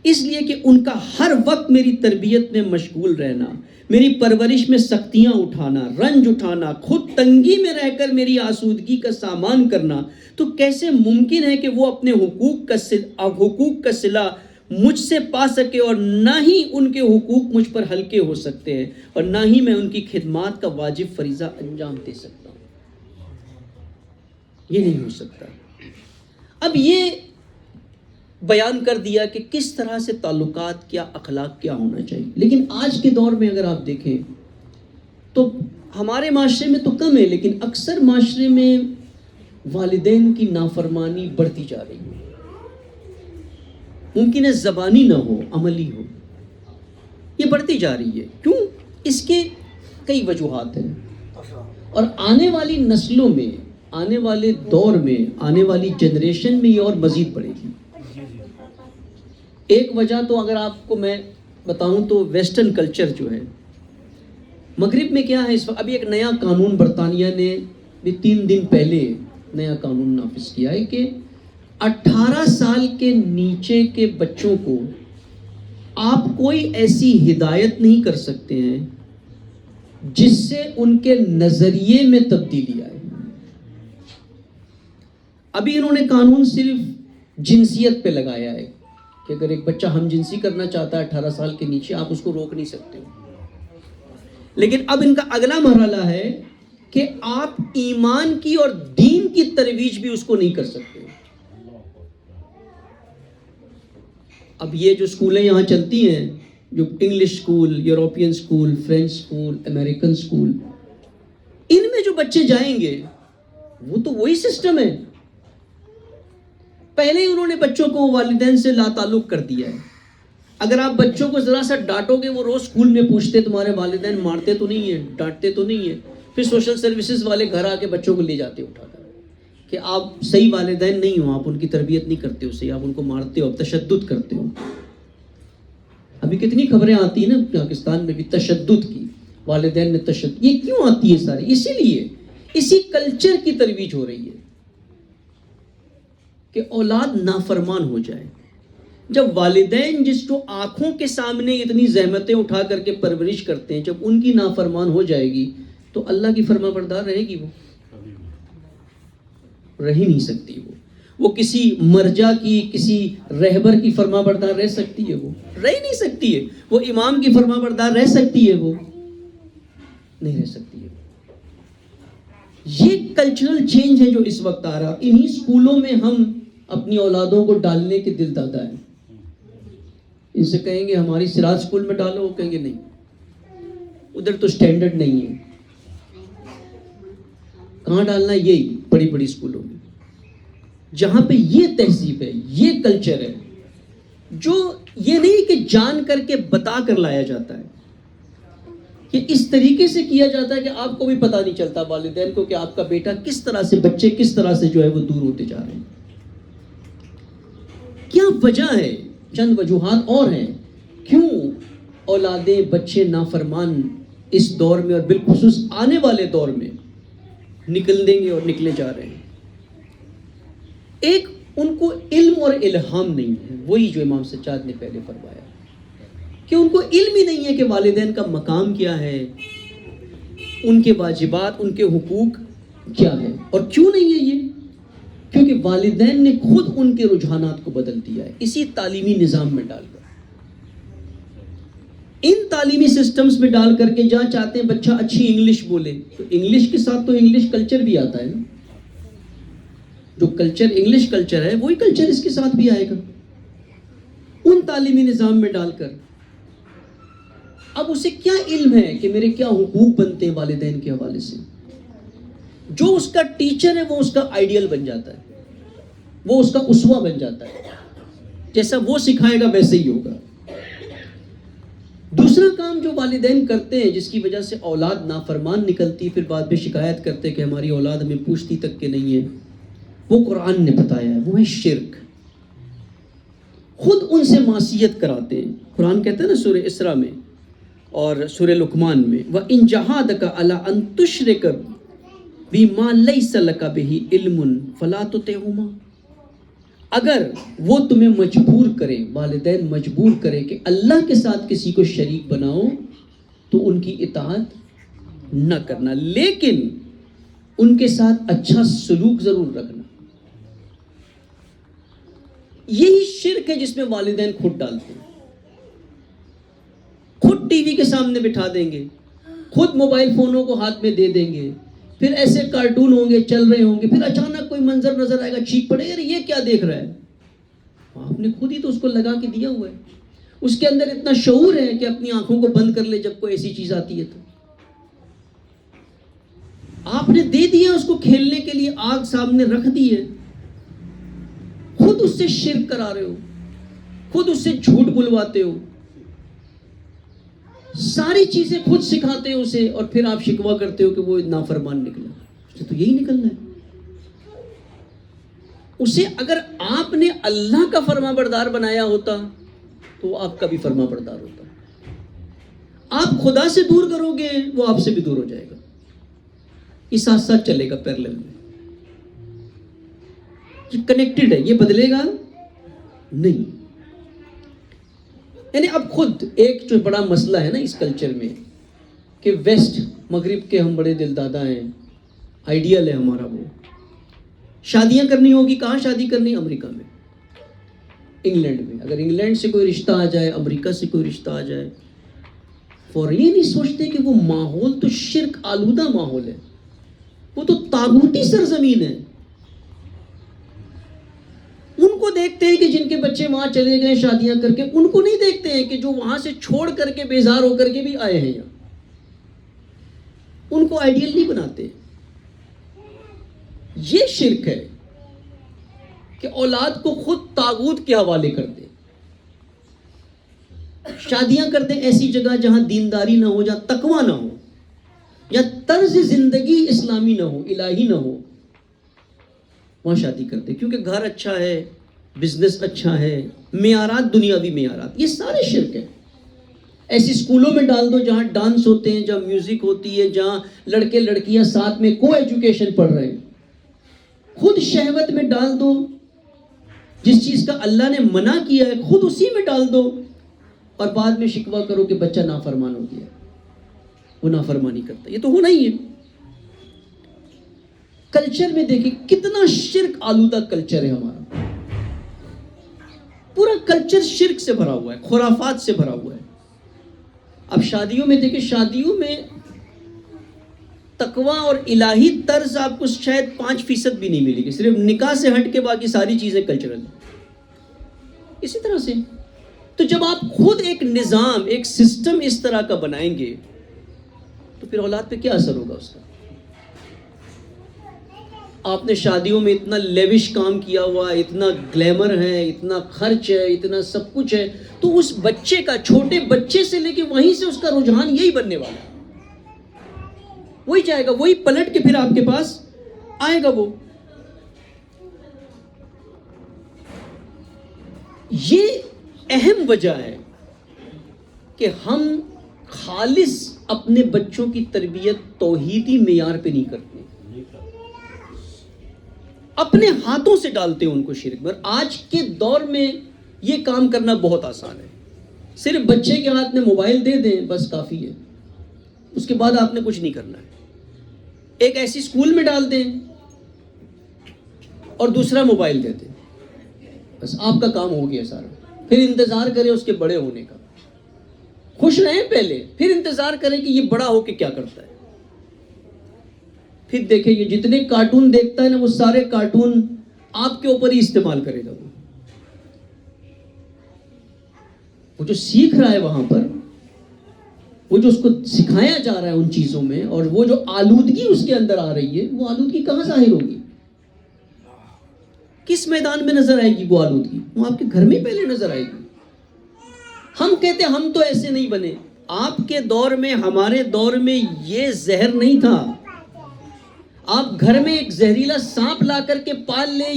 اس لیے کہ ان کا ہر وقت میری تربیت میں مشغول رہنا، میری پرورش میں سختیاں اٹھانا، رنج اٹھانا، خود تنگی میں رہ کر میری آسودگی کا سامان کرنا، تو کیسے ممکن ہے کہ وہ اپنے حقوق کا صلہ مجھ سے پا سکے، اور نہ ہی ان کے حقوق مجھ پر ہلکے ہو سکتے ہیں، اور نہ ہی میں ان کی خدمات کا واجب فریضہ انجام دے سکتا ہوں. یہ نہیں ہو سکتا. اب یہ بیان کر دیا کہ کس طرح سے تعلقات، کیا اخلاق کیا ہونا چاہیے. لیکن آج کے دور میں اگر آپ دیکھیں تو ہمارے معاشرے میں تو کم ہے، لیکن اکثر معاشرے میں والدین کی نافرمانی بڑھتی جا رہی ہے. ممکن ہے زبانی نہ ہو، عملی ہو، یہ بڑھتی جا رہی ہے. کیوں؟ اس کے کئی وجوہات ہیں، اور آنے والی نسلوں میں، آنے والے دور میں، آنے والی جنریشن میں یہ اور مزید بڑھے گی. ایک وجہ تو اگر آپ کو میں بتاؤں تو ویسٹرن کلچر جو ہے مغرب میں کیا ہے اس وقت. ابھی ایک نیا قانون برطانیہ نے 3 دن پہلے نیا قانون نافذ کیا ہے کہ 18 سال کے نیچے کے بچوں کو آپ کوئی ایسی ہدایت نہیں کر سکتے ہیں جس سے ان کے نظریے میں تبدیلی آئے. ابھی انہوں نے قانون صرف جنسیت پہ لگایا ہے کہ اگر ایک بچہ ہم جنسی کرنا چاہتا ہے 18 سال کے نیچے، آپ اس کو روک نہیں سکتے ہو. لیکن اب ان کا اگلا مرحلہ ہے کہ آپ ایمان کی اور دین کی ترویج بھی اس کو نہیں کر سکتے. اب یہ جو اسکولیں یہاں چلتی ہیں، جو English school, European school, French school, American school, ان میں جو بچے جائیں گے وہ تو وہی سسٹم ہے. پہلے ہی انہوں نے بچوں کو والدین سے لا تعلق کر دیا ہے. اگر آپ بچوں کو ذرا سا ڈانٹو گے، وہ روز اسکول میں پوچھتے تمہارے والدین مارتے تو نہیں ہیں، ڈانٹتے تو نہیں ہیں. پھر سوشل سروسز والے گھر آ کے بچوں کو لے جاتے اٹھا کر کہ آپ صحیح والدین نہیں ہو، آپ ان کی تربیت نہیں کرتے ہو صحیح، آپ ان کو مارتے ہو، تشدد کرتے ہو. ابھی کتنی خبریں آتی ہیں نا پاکستان میں بھی تشدد کی، والدین نے تشدد. یہ کیوں آتی ہے ساری؟ اسی لیے، اسی کلچر کی ترویج ہو رہی ہے کہ اولاد نافرمان ہو جائے. جب والدین جس کو آنکھوں کے سامنے اتنی زحمتیں اٹھا کر کے پرورش کرتے ہیں، جب ان کی نافرمان ہو جائے گی تو اللہ کی فرما بردار رہے گی؟ وہ رہ ہی نہیں سکتی. وہ کسی مرجع کی، کسی رہبر کی فرما بردار رہ سکتی ہے؟ وہ رہ ہی نہیں سکتی ہے. وہ امام کی فرما بردار رہ سکتی ہے؟ وہ نہیں رہ سکتی ہے. یہ کلچرل چینج ہے جو اس وقت آ رہا. انہی اسکولوں میں ہم اپنی اولادوں کو ڈالنے کے دل دادا ہیں. ان سے کہیں گے ہماری سراج اسکول میں ڈالو، وہ کہیں گے نہیں، ادھر تو سٹینڈرڈ نہیں ہے. کہاں ڈالنا؟ یہی بڑی بڑی اسکولوں میں، جہاں پہ یہ تہذیب ہے، یہ کلچر ہے، جو یہ نہیں کہ جان کر کے بتا کر لایا جاتا ہے، کہ اس طریقے سے کیا جاتا ہے کہ آپ کو بھی پتہ نہیں چلتا والدین کو کہ آپ کا بیٹا کس طرح سے، بچے کس طرح سے جو ہے وہ دور ہوتے جا رہے ہیں. کیا وجہ ہے؟ چند وجوہات اور ہیں کیوں اولادیں، بچے نافرمان اس دور میں اور بالخصوص آنے والے دور میں نکل دیں گے اور نکلے جا رہے ہیں. ایک ان کو علم اور الہام نہیں ہے، وہی جو امام سجاد نے پہلے فرمایا کہ ان کو علم ہی نہیں ہے کہ والدین کا مقام کیا ہے، ان کے واجبات، ان کے حقوق کیا ہے. اور کیوں نہیں ہے یہ؟ کیونکہ والدین نے خود ان کے رجحانات کو بدل دیا ہے اسی تعلیمی نظام میں ڈال کر. ان تعلیمی سسٹمز میں ڈال کر کے جہاں چاہتے ہیں بچہ اچھی انگلش بولے، تو انگلش کے ساتھ تو انگلش کلچر بھی آتا ہے نا. جو کلچر انگلش کلچر ہے وہی کلچر اس کے ساتھ بھی آئے گا ان تعلیمی نظام میں ڈال کر. اب اسے کیا علم ہے کہ میرے کیا حقوق بنتے ہیں والدین کے حوالے سے؟ جو اس کا ٹیچر ہے وہ اس کا آئیڈیل بن جاتا ہے، وہ اس کا اسوہ بن جاتا ہے، جیسا وہ سکھائے گا ویسے ہی ہوگا. دوسرا کام جو والدین کرتے ہیں جس کی وجہ سے اولاد نافرمان نکلتی، پھر بعد میں شکایت کرتے کہ ہماری اولاد ہمیں پوچھتی تک کہ نہیں ہے، وہ قرآن نے بتایا ہے، وہ ہے شرک. خود ان سے معصیت کراتے ہیں. قرآن کہتا ہے نا سورہ اسراء میں اور سورہ لقمان میں، وَإِن جَاهَدَكَ عَلَىٰ أَن تُشْرِكَ بِمَا لَيْسَ لَكَ بِهِ عِلْمٌ فَلَا تُطِعْهُمَا. اگر وہ تمہیں مجبور کریں، والدین مجبور کریں کہ اللہ کے ساتھ کسی کو شریک بناؤ، تو ان کی اطاعت نہ کرنا، لیکن ان کے ساتھ اچھا سلوک ضرور رکھنا. یہی شرک ہے جس میں والدین خود ڈالتے ہیں. خود ٹی وی کے سامنے بٹھا دیں گے، خود موبائل فونوں کو ہاتھ میں دے دیں گے، پھر ایسے کارٹون ہوں گے چل رہے ہوں گے، پھر اچانک کوئی منظر نظر آئے گا، چیخ پڑے گا یہ کیا دیکھ رہا ہے؟ آپ نے خود ہی تو اس کو لگا کے دیا ہوا ہے. اس کے اندر اتنا شعور ہے کہ اپنی آنکھوں کو بند کر لے جب کوئی ایسی چیز آتی ہے. تو آپ نے دے دیا اس کو کھیلنے کے لیے، آگ سامنے رکھ دی ہے، خود اس سے شرک کرا رہے ہو، خود اس سے جھوٹ بلواتے ہو، ساری چیزیں خود سکھاتے ہو اسے، اور پھر آپ شکوہ کرتے ہو کہ وہ نافرمان نکلا. اسے تو یہی نکلنا ہے. اسے اگر آپ نے اللہ کا فرما بردار بنایا ہوتا تو وہ آپ کا بھی فرما بردار ہوتا. آپ خدا سے دور کرو گے وہ آپ سے بھی دور ہو جائے گا. یہ ساتھ ساتھ چلے گا پیرلل میں، یہ کنیکٹڈ ہے، یہ بدلے گا نہیں. یعنی اب خود ایک جو بڑا مسئلہ ہے نا اس کلچر میں کہ ویسٹ، مغرب کے ہم بڑے دل دادا ہیں، آئیڈیل ہے ہمارا. وہ شادیاں کرنی ہوگی، کہاں شادی کرنی؟ امریکہ میں، انگلینڈ میں. اگر انگلینڈ سے کوئی رشتہ آ جائے، امریکہ سے کوئی رشتہ آ جائے، فوراً یہ نہیں سوچتے کہ وہ ماحول تو شرک آلودہ ماحول ہے، وہ تو طاغوتی سرزمین ہے. ان کو دیکھتے ہیں کہ جن کے بچے وہاں چلے گئے شادیاں کر کے، ان کو نہیں دیکھتے ہیں کہ جو وہاں سے چھوڑ کر کے بیزار ہو کر کے بھی آئے ہیں یہاں. ان کو آئیڈیل نہیں بناتے. یہ شرک ہے کہ اولاد کو خود طاغوت کے حوالے کر دے. شادیاں کر دیں ایسی جگہ جہاں دینداری نہ ہو، جہاں تقوی نہ ہو، یا طرز زندگی اسلامی نہ ہو، الہی نہ ہو، وہاں شادی کرتے. کیونکہ گھر اچھا ہے، بزنس اچھا ہے، معیارات دنیاوی معیارات، یہ سارے شرک ہیں. ایسی اسکولوں میں ڈال دو جہاں ڈانس ہوتے ہیں، جہاں میوزک ہوتی ہے، جہاں لڑکے لڑکیاں ساتھ میں کو ایجوکیشن پڑھ رہے ہیں. خود شہوت میں ڈال دو، جس چیز کا اللہ نے منع کیا ہے خود اسی میں ڈال دو، اور بعد میں شکوہ کرو کہ بچہ نافرمان ہو گیا. وہ نافرمانی کرتا ہے، یہ تو ہونا ہی ہے. کلچر میں دیکھیں کتنا شرک آلودہ کلچر ہے ہمارا. پورا کلچر شرک سے بھرا ہوا ہے, خرافات سے بھرا ہوا ہے. اب شادیوں میں دیکھیں, شادیوں میں تقویٰ اور الہی طرز آپ کو شاید 5% بھی نہیں ملے گی, صرف نکاح سے ہٹ کے باقی ساری چیزیں کلچرل ہیں. اسی طرح سے تو جب آپ خود ایک نظام, ایک سسٹم اس طرح کا بنائیں گے تو پھر اولاد پہ کیا اثر ہوگا اس کا؟ آپ نے شادیوں میں اتنا لیوش کام کیا ہوا, اتنا گلیمر ہے, اتنا خرچ ہے, اتنا سب کچھ ہے, تو اس بچے کا, چھوٹے بچے سے لے کے وہیں سے اس کا رجحان یہی بننے والا ہے, وہی جائے گا, وہی پلٹ کے پھر آپ کے پاس آئے گا. وہ یہ اہم وجہ ہے کہ ہم خالص اپنے بچوں کی تربیت توحیدی معیار پہ نہیں کرتے, اپنے ہاتھوں سے ڈالتے ہیں ان کو شرک میں. اور آج کے دور میں یہ کام کرنا بہت آسان ہے. صرف بچے کے ہاتھ میں موبائل دے دیں بس کافی ہے, اس کے بعد آپ نے کچھ نہیں کرنا ہے. ایک ایسی اسکول میں ڈال دیں اور دوسرا موبائل دے دیں, بس آپ کا کام ہو گیا سارا. پھر انتظار کریں اس کے بڑے ہونے کا, خوش رہیں پہلے, پھر انتظار کریں کہ یہ بڑا ہو کے کیا کرتا ہے. پھر دیکھیں یہ جتنے کارٹون دیکھتا ہے نا, وہ سارے کارٹون آپ کے اوپر ہی استعمال کرے گا. وہ جو سیکھ رہا ہے وہاں پر, وہ جو اس کو سکھایا جا رہا ہے ان چیزوں میں, اور وہ جو آلودگی اس کے اندر آ رہی ہے, وہ آلودگی کہاں ظاہر ہوگی؟ کس میدان میں نظر آئے گی وہ آلودگی؟ وہ آپ کے گھر میں پہلے نظر آئے گی. ہم کہتے ہم تو ایسے نہیں بنے. آپ کے دور میں, ہمارے دور میں یہ زہر نہیں تھا. آپ گھر میں ایک زہریلا سانپ لا کر کے پال لیں,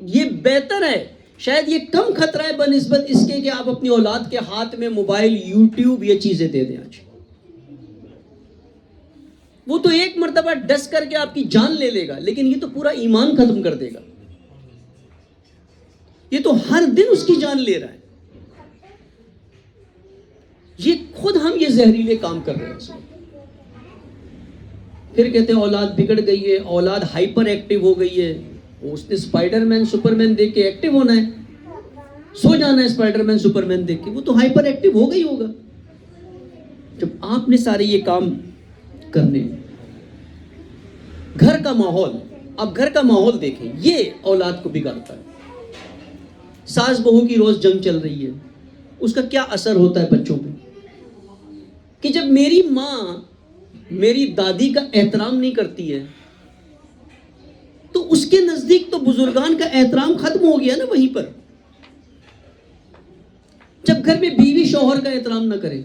یہ بہتر ہے. شاید یہ کم خطرہ ہے بنسبت اس کے کہ آپ اپنی اولاد کے ہاتھ میں موبائل, یوٹیوب, یہ چیزیں دے دیں. آج وہ تو ایک مرتبہ ڈس کر کے آپ کی جان لے لے گا, لیکن یہ تو پورا ایمان ختم کر دے گا. یہ تو ہر دن اس کی جان لے رہا ہے. یہ خود ہم یہ زہریلے کام کر رہے ہیں. پھر کہتے ہیں اولاد بگڑ گئی ہے, اولاد ہائپر ایکٹیو ہو گئی ہے. اس نے سپائڈر مین, سپر مین دیکھ کے ایکٹیو ہونا ہے, سو جانا ہے سپائڈر مین, سپر مین دیکھ کے, وہ تو ہائپر ایکٹیو ہو گئی ہوگا. جب آپ نے سارے یہ کام کرنے. گھر کا ماحول, اب گھر کا ماحول دیکھیں, یہ اولاد کو بگاڑتا ہے. ساس بہو کی روز جنگ چل رہی ہے, اس کا کیا اثر ہوتا ہے بچوں پہ؟ کہ جب میری ماں میری دادی کا احترام نہیں کرتی ہے, تو اس کے نزدیک تو بزرگان کا احترام ختم ہو گیا نا وہیں پر. جب گھر میں بیوی شوہر کا احترام نہ کرے,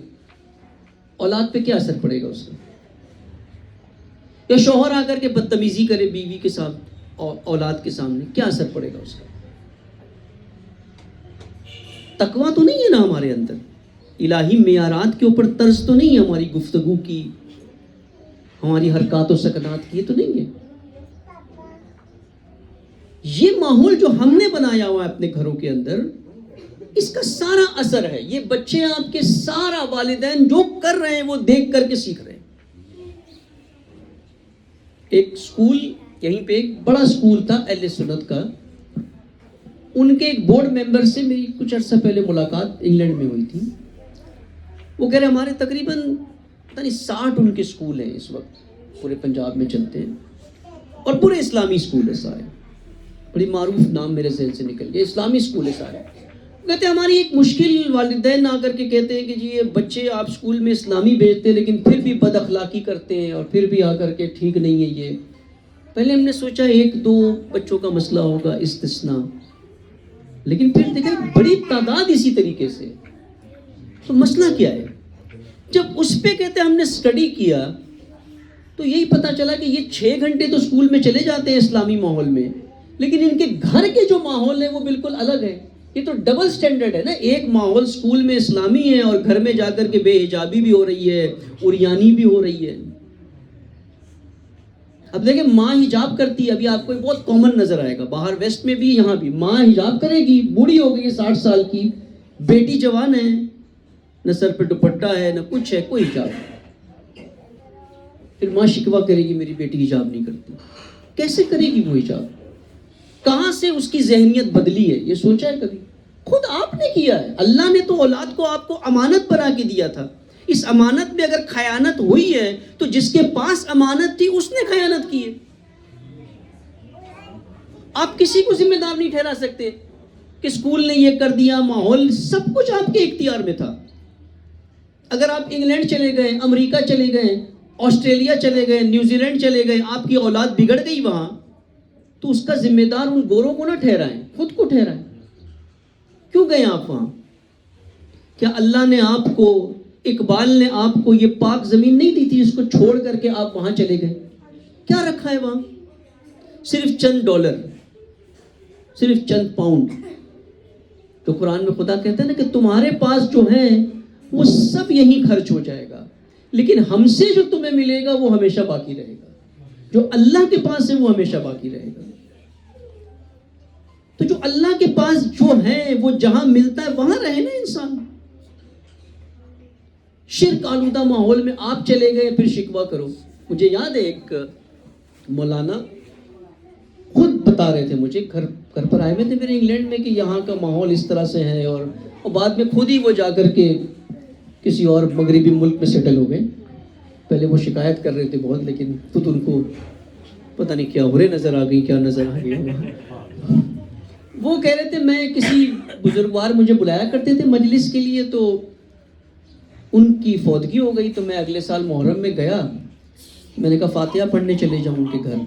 اولاد پہ کیا اثر پڑے گا اس کا؟ یا شوہر آ کر کے بدتمیزی کرے بیوی کے ساتھ اولاد کے سامنے, کیا اثر پڑے گا اس کا؟ تقویٰ تو نہیں ہے نا ہمارے اندر, الہی معیارات کے اوپر طرز تو نہیں ہے ہماری گفتگو کی, ہماری حرکات و سکنات کی, یہ تو نہیں ہے. یہ ماحول جو ہم نے بنایا ہوا ہے اپنے گھروں کے اندر, اس کا سارا اثر ہے. یہ بچے آپ کے سارا والدین جو کر رہے ہیں وہ دیکھ کر کے سیکھ رہے ہیں. ایک سکول, یہیں پہ ایک بڑا سکول تھا اہل سنت کا, ان کے ایک بورڈ ممبر سے میری کچھ عرصہ پہلے ملاقات انگلینڈ میں ہوئی تھی. وہ کہہ رہے ہمارے تقریباً 60 ان کے سکول ہیں اس وقت پورے پنجاب میں چلتے ہیں, اور پورے اسلامی سکول ہے سارے. بڑی معروف نام میرے ذہن سے نکل گیا, اسلامی سکول ہے سارے. کہتے ہیں ہماری ایک مشکل, والدین آ کر کے کہتے ہیں کہ جی یہ بچے آپ سکول میں اسلامی بھیجتے ہیں لیکن پھر بھی بد اخلاقی کرتے ہیں, اور پھر بھی آ کر کے ٹھیک نہیں ہے یہ. پہلے ہم نے سوچا 1-2 بچوں کا مسئلہ ہوگا استثناء, لیکن پھر دیکھیں بڑی تعداد اسی طریقے سے. تو مسئلہ کیا ہے؟ جب اس پہ کہتے ہیں ہم نے اسٹڈی کیا تو یہی پتا چلا کہ یہ 6 گھنٹے تو اسکول میں چلے جاتے ہیں اسلامی ماحول میں, لیکن ان کے گھر کے جو ماحول ہے وہ بالکل الگ ہے. یہ تو ڈبل سٹینڈرڈ ہے نا, ایک ماحول اسکول میں اسلامی ہے اور گھر میں جا کر کے بے حجابی بھی ہو رہی ہے, عریانی بھی ہو رہی ہے. اب دیکھیں ماں حجاب کرتی ہے, ابھی آپ کو بہت کامن نظر آئے گا, باہر ویسٹ میں بھی یہاں بھی ماں حجاب کرے گی, بوڑھی ہو گئی ہے 60 سال کی, بیٹی جوان ہے, نہ سر پہ دوپٹہ ہے نہ کچھ ہے, کوئی حجاب. پھر ماں شکوہ کرے گی میری بیٹی حجاب نہیں کرتی. کیسے کرے گی وہ ایجاب؟ کہاں سے اس کی ذہنیت بدلی ہے؟ یہ سوچا ہے کبھی؟ خود آپ نے کیا ہے. اللہ نے تو اولاد کو آپ کو امانت بنا کے دیا تھا. اس امانت میں اگر خیانت ہوئی ہے تو جس کے پاس امانت تھی اس نے خیانت کی ہے. آپ کسی کو ذمہ دار نہیں ٹھہرا سکتے کہ اسکول نے یہ کر دیا، ماحول، سب کچھ آپ کے اختیار میں تھا. اگر آپ انگلینڈ چلے گئے، امریکہ چلے گئے، آسٹریلیا چلے گئے، نیوزی لینڈ چلے گئے، آپ کی اولاد بگڑ گئی وہاں، تو اس کا ذمہ دار ان گوروں کو نہ ٹھہرائیں، خود کو ٹھہرائیں. کیوں گئے آپ وہاں؟ کیا اللہ نے آپ کو، اقبال نے آپ کو یہ پاک زمین نہیں دی تھی؟ اس کو چھوڑ کر کے آپ وہاں چلے گئے. کیا رکھا ہے وہاں؟ صرف چند ڈالر، صرف چند پاؤنڈ. تو قرآن میں خدا کہتا ہے نا کہ تمہارے پاس جو ہے وہ سب یہیں خرچ ہو جائے گا، لیکن ہم سے جو تمہیں ملے گا وہ ہمیشہ باقی رہے گا. جو اللہ کے پاس ہے وہ ہمیشہ باقی رہے گا. تو جو اللہ کے پاس جو ہے وہ جہاں ملتا ہے وہاں رہے نا انسان. شرک آلودہ ماحول میں آپ چلے گئے پھر شکوہ کرو. مجھے یاد ہے ایک مولانا خود بتا رہے تھے مجھے، گھر پر آئے ہوئے تھے میرے انگلینڈ میں، کہ یہاں کا ماحول اس طرح سے ہے، اور بعد میں خود ہی وہ جا کر کے کسی اور مغربی ملک میں سیٹل ہو گئے. پہلے وہ شکایت کر رہے تھے بہت، لیکن خود ان کو پتہ نہیں کیا عمریں نظر آ گئی، کیا نظر آ گئی. وہ کہہ رہے تھے میں کسی بزرگوار مجھے بلایا کرتے تھے مجلس کے لیے، تو ان کی فوتگی ہو گئی، تو میں اگلے سال محرم میں گیا. میں نے کہا فاتحہ پڑھنے چلے جاؤں ان کے گھر.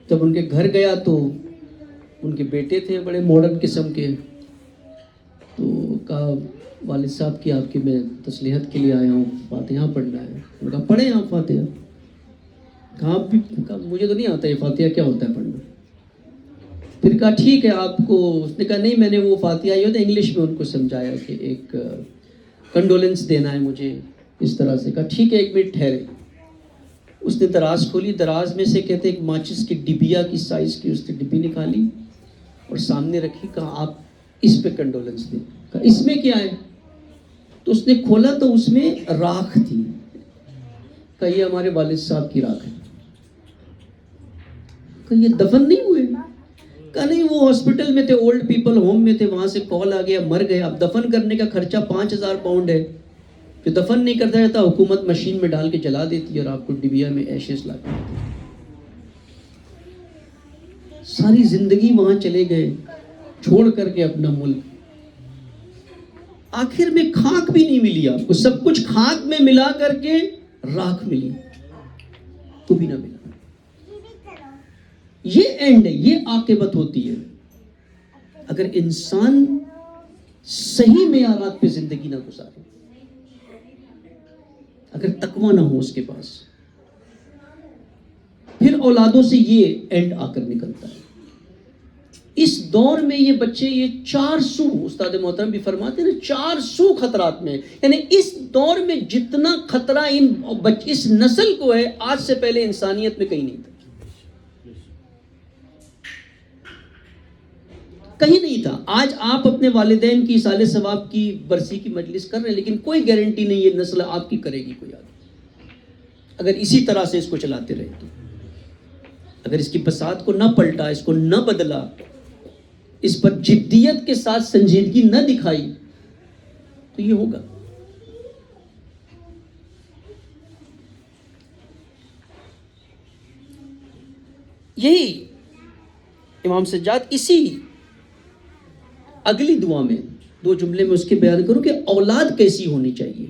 جب ان کے گھر گیا تو ان کے بیٹے تھے بڑے ماڈرن قسم کے. تو کہا والد صاحب کی آپ کی میں تسلیحت کے لیے آیا ہوں، فاتحہ پڑھنا ہے. میں نے کہا پڑھیں آپ فاتحہ. کہا مجھے تو نہیں آتا یہ فاتحہ کیا ہوتا ہے پڑھنا. پھر کہا ٹھیک ہے آپ کو، اس نے کہا نہیں میں نے وہ فاتحہ یہ ہوتا ہے انگلش میں ان کو سمجھایا کہ ایک کنڈولنس دینا ہے مجھے اس طرح سے. کہا ٹھیک ہے ایک منٹ ٹھہرے. اس نے دراز کھولی، دراز میں سے کہتے ایک ماچس کی ڈبیا کی سائز کی اس نے ڈبی نکالی اور سامنے رکھی. کہا آپ اس پہ کنڈولنس دیں. کہا اس میں کیا ہے؟ تو اس نے کھولا تو اس میں راکھ تھی. کہا یہ ہمارے والد صاحب کی راکھ ہے. کہا یہ دفن نہیں ہوئے؟ کہا نہیں وہ ہاسپٹل میں تھے، اولڈ پیپل ہوم میں تھے، وہاں سے کال آ گیا مر گئے. اب دفن کرنے کا خرچہ 5000 پاؤنڈ ہے. جو دفن نہیں کرتا رہتا حکومت مشین میں ڈال کے جلا دیتی ہے اور آپ کو ڈبیا میں ایشز لا کے دیتی ہے. ساری زندگی وہاں چلے گئے چھوڑ کر کے اپنا ملک. آخر میں خاک بھی نہیں ملی آپ کو. سب کچھ خاک میں ملا کر کے راکھ ملی، تو بھی نہ ملا. یہ اینڈ ہے، یہ عاقبت ہوتی ہے اگر انسان صحیح معیارات پہ زندگی نہ گزارے، اگر تقویٰ نہ ہو اس کے پاس. پھر اولادوں سے یہ اینڈ آ کر نکلتا ہے. اس دور میں یہ بچے یہ 400 استاد محترم بھی فرماتے ہیں 400 خطرات میں، یعنی اس دور میں جتنا خطرہ اس نسل کو ہے آج سے پہلے انسانیت میں کہیں نہیں تھا، کہیں نہیں تھا. آج آپ اپنے والدین کی سال ثواب کی برسی کی مجلس کر رہے ہیں، لیکن کوئی گارنٹی نہیں یہ نسل آپ کی کرے گی کوئی آگے. اگر اسی طرح سے اس کو چلاتے رہے تو، اگر اس کی بساط کو نہ پلٹا، اس کو نہ بدلا، اس پر جدیت کے ساتھ سنجیدگی نہ دکھائی تو یہ ہوگا. یہی امام سجاد اسی اگلی دعا میں 2 جملے میں اس کے بیان کروں کہ اولاد کیسی ہونی چاہیے،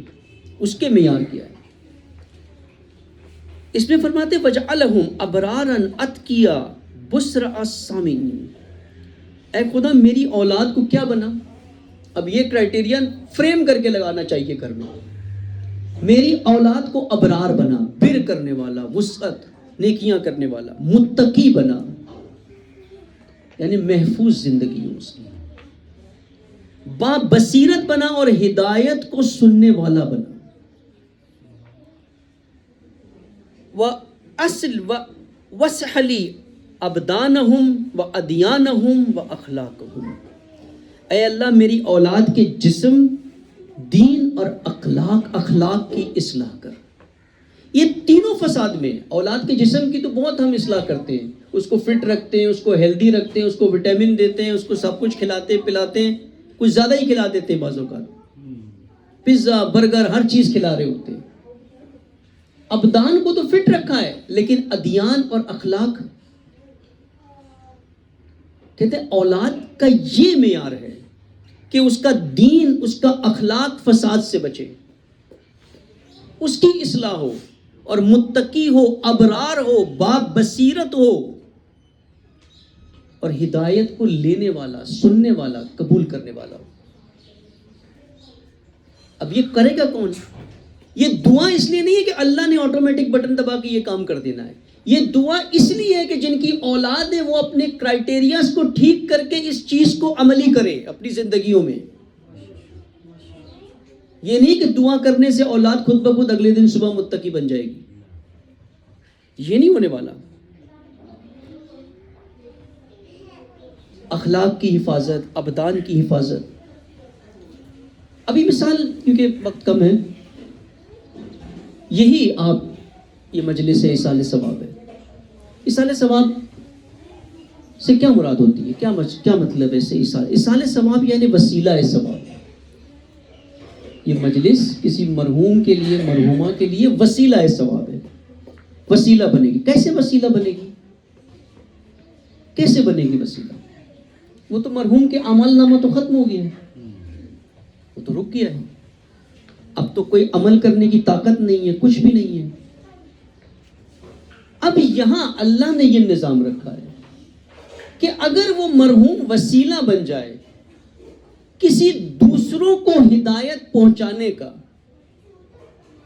اس کے معیار کیا ہے. اس میں فرماتے وَجْعَلَهُمْ أَبْرَارًا أَتْقِيَا بُصْرَ السَّامِعِينَ. اے خدا میری اولاد کو کیا بنا. اب یہ کرائٹیریا فریم کر کے لگانا چاہیے گھر میں. میری اولاد کو ابرار بنا، بر کرنے والا، وسعت نیکیاں کرنے والا، متقی بنا، یعنی محفوظ زندگی ہو اس کی. با بصیرت بنا اور ہدایت کو سننے والا بنا. وَأَصْلِحْ لِي أَبْدَانَهُمْ وَأَدْيَانَهُمْ وَأَخْلَاقَهُمْ. اے اللہ میری اولاد کے جسم، دین اور اخلاق کی اصلاح کر. یہ تینوں فساد میں. اولاد کے جسم کی تو بہت ہم اصلاح کرتے ہیں, اس کو فٹ رکھتے ہیں, اس کو ہیلدی رکھتے ہیں, اس کو وٹامن دیتے ہیں, اس کو سب کچھ کھلاتے ہیں پلاتے ہیں, کچھ زیادہ ہی کھلا دیتے ہیں بعض اوقات, پیزا برگر ہر چیز کھلا رہے ہوتے ہیں. ابدان کو تو فٹ رکھا ہے, لیکن ادیان اور اخلاق, کہتے ہیں اولاد کا یہ معیار ہے کہ اس کا دین, اس کا اخلاق فساد سے بچے, اس کی اصلاح ہو اور متقی ہو, ابرار ہو, باب بصیرت ہو اور ہدایت کو لینے والا, سننے والا, قبول کرنے والا ہو. اب یہ کرے گا کون؟ یہ دعا اس لیے نہیں ہے کہ اللہ نے آٹومیٹک بٹن دبا کے یہ کام کر دینا ہے. یہ دعا اس لیے ہے کہ جن کی اولاد ہے وہ اپنے کرائٹیریاز کو ٹھیک کر کے اس چیز کو عملی کرے اپنی زندگیوں میں. یہ نہیں کہ دعا کرنے سے اولاد خود بخود اگلے دن صبح متقی بن جائے گی, یہ نہیں ہونے والا. اخلاق کی حفاظت, ابدان کی حفاظت. ابھی مثال, کیونکہ وقت کم ہے, یہی آپ, یہ مجلس ہے ایصال ثواب ہے. ایصال ثواب سے کیا مراد ہوتی ہے, کیا مطلب ہے اس سے؟ ایصال ثواب یعنی وسیلہ ثواب. یہ مجلس کسی مرحوم کے لیے, مرحومہ کے لیے وسیلہ ثواب ہے. وسیلہ بنے گی. کیسے وسیلہ بنے گی؟ کیسے بنے گی وسیلہ؟ وہ تو مرحوم کے اعمال نامہ تو ختم ہو گیا ہے, وہ تو رک گیا ہے. اب تو کوئی عمل کرنے کی طاقت نہیں ہے, کچھ بھی نہیں ہے. اب یہاں اللہ نے یہ نظام رکھا ہے کہ اگر وہ مرحوم وسیلہ بن جائے کسی دوسروں کو ہدایت پہنچانے کا,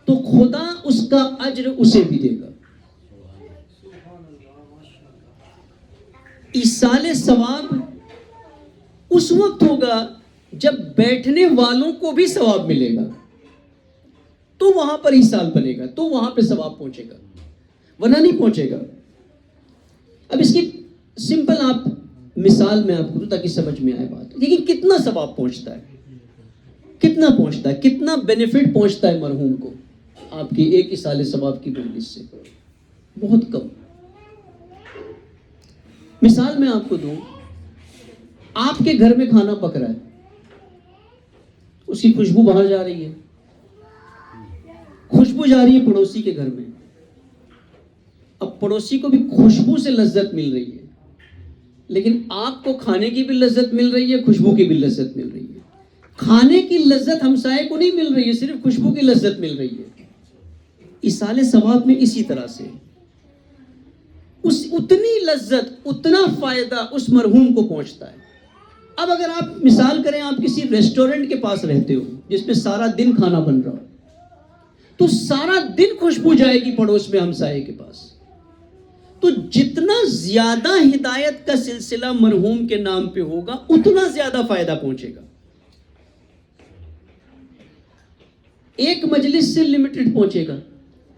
تو خدا اس کا اجر اسے بھی دے گا. ایصال ثواب اس وقت ہوگا جب بیٹھنے والوں کو بھی ثواب ملے گا, تو وہاں پر ایصال بنے گا, تو وہاں پہ ثواب پہنچے گا, ورنہ نہیں پہنچے گا. اب اس کی سمپل آپ مثال میں آپ کو تاکہ سمجھ میں آئے بات. لیکن کتنا ثواب پہنچتا ہے, کتنا پہنچتا ہے, کتنا بینیفٹ پہنچتا ہے مرحوم کو آپ کی ایک ایصال ثواب کی مجلس سے؟ بہت کم. مثال میں آپ کو دوں, آپ کے گھر میں کھانا پک رہا ہے, اس کی خوشبو باہر جا رہی ہے, خوشبو جا رہی ہے پڑوسی کے گھر میں. اب پڑوسی کو بھی خوشبو سے لذت مل رہی ہے, لیکن آپ کو کھانے کی بھی لذت مل رہی ہے, خوشبو کی بھی لذت مل رہی ہے. کھانے کی لذت ہمسائے کو نہیں مل رہی ہے, صرف خوشبو کی لذت مل رہی ہے. ایصال ثواب میں اسی طرح سے اتنی لذت, اتنا فائدہ اس مرحوم کو پہنچتا ہے. اب اگر آپ مثال کریں, آپ کسی ریسٹورنٹ کے پاس رہتے ہو جس میں سارا دن کھانا بن رہا ہو, تو سارا دن خوشبو جائے گی پڑوس میں ہمسائے کے پاس. تو جتنا زیادہ ہدایت کا سلسلہ مرحوم کے نام پہ ہوگا اتنا زیادہ فائدہ پہنچے گا. ایک مجلس سے لمیٹڈ پہنچے گا,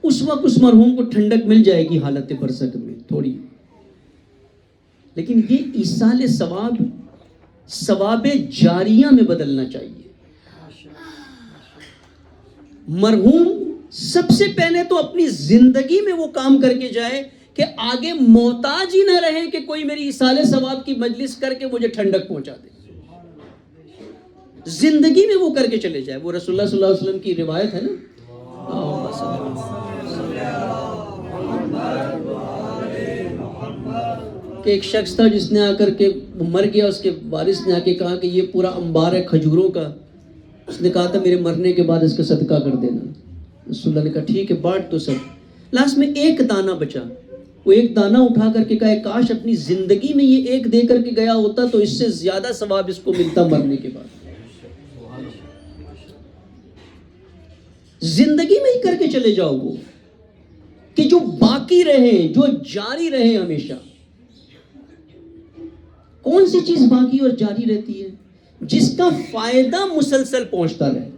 اس وقت اس مرحوم کو ٹھنڈک مل جائے گی حالت برزخ میں تھوڑی. لیکن یہ ایصال ثواب ثواب جاریہ میں بدلنا چاہیے. مرحوم سب سے پہلے تو اپنی زندگی میں وہ کام کر کے جائے کہ آگے محتاج ہی نہ رہے کہ کوئی میری ایصال ثواب کی مجلس کر کے مجھے ٹھنڈک پہنچا دے. زندگی میں وہ کر کے چلے جائے. وہ رسول اللہ صلی اللہ علیہ وسلم کی روایت ہے نا, کہ ایک شخص تھا جس نے آ کر کے مر گیا, اس کے وارث نے آ کے کہا کہ یہ پورا انبار ہے کھجوروں کا. اس نے کہا تھا میرے مرنے کے بعد اس کا صدقہ کر دینا. رسول اللہ نے کہا ٹھیک ہے بانٹ تو سب. لاسٹ میں ایک دانہ بچا, وہ ایک دانہ اٹھا کر کے کہا کاش اپنی زندگی میں یہ ایک دے کر کے گیا ہوتا تو اس سے زیادہ ثواب اس کو ملتا مرنے کے بعد. زندگی میں ہی کر کے چلے جاؤ وہ, کہ جو باقی رہے, جو جاری رہے ہمیشہ. کون سی چیز باقی اور جاری رہتی ہے؟ جس کا فائدہ مسلسل پہنچتا رہے.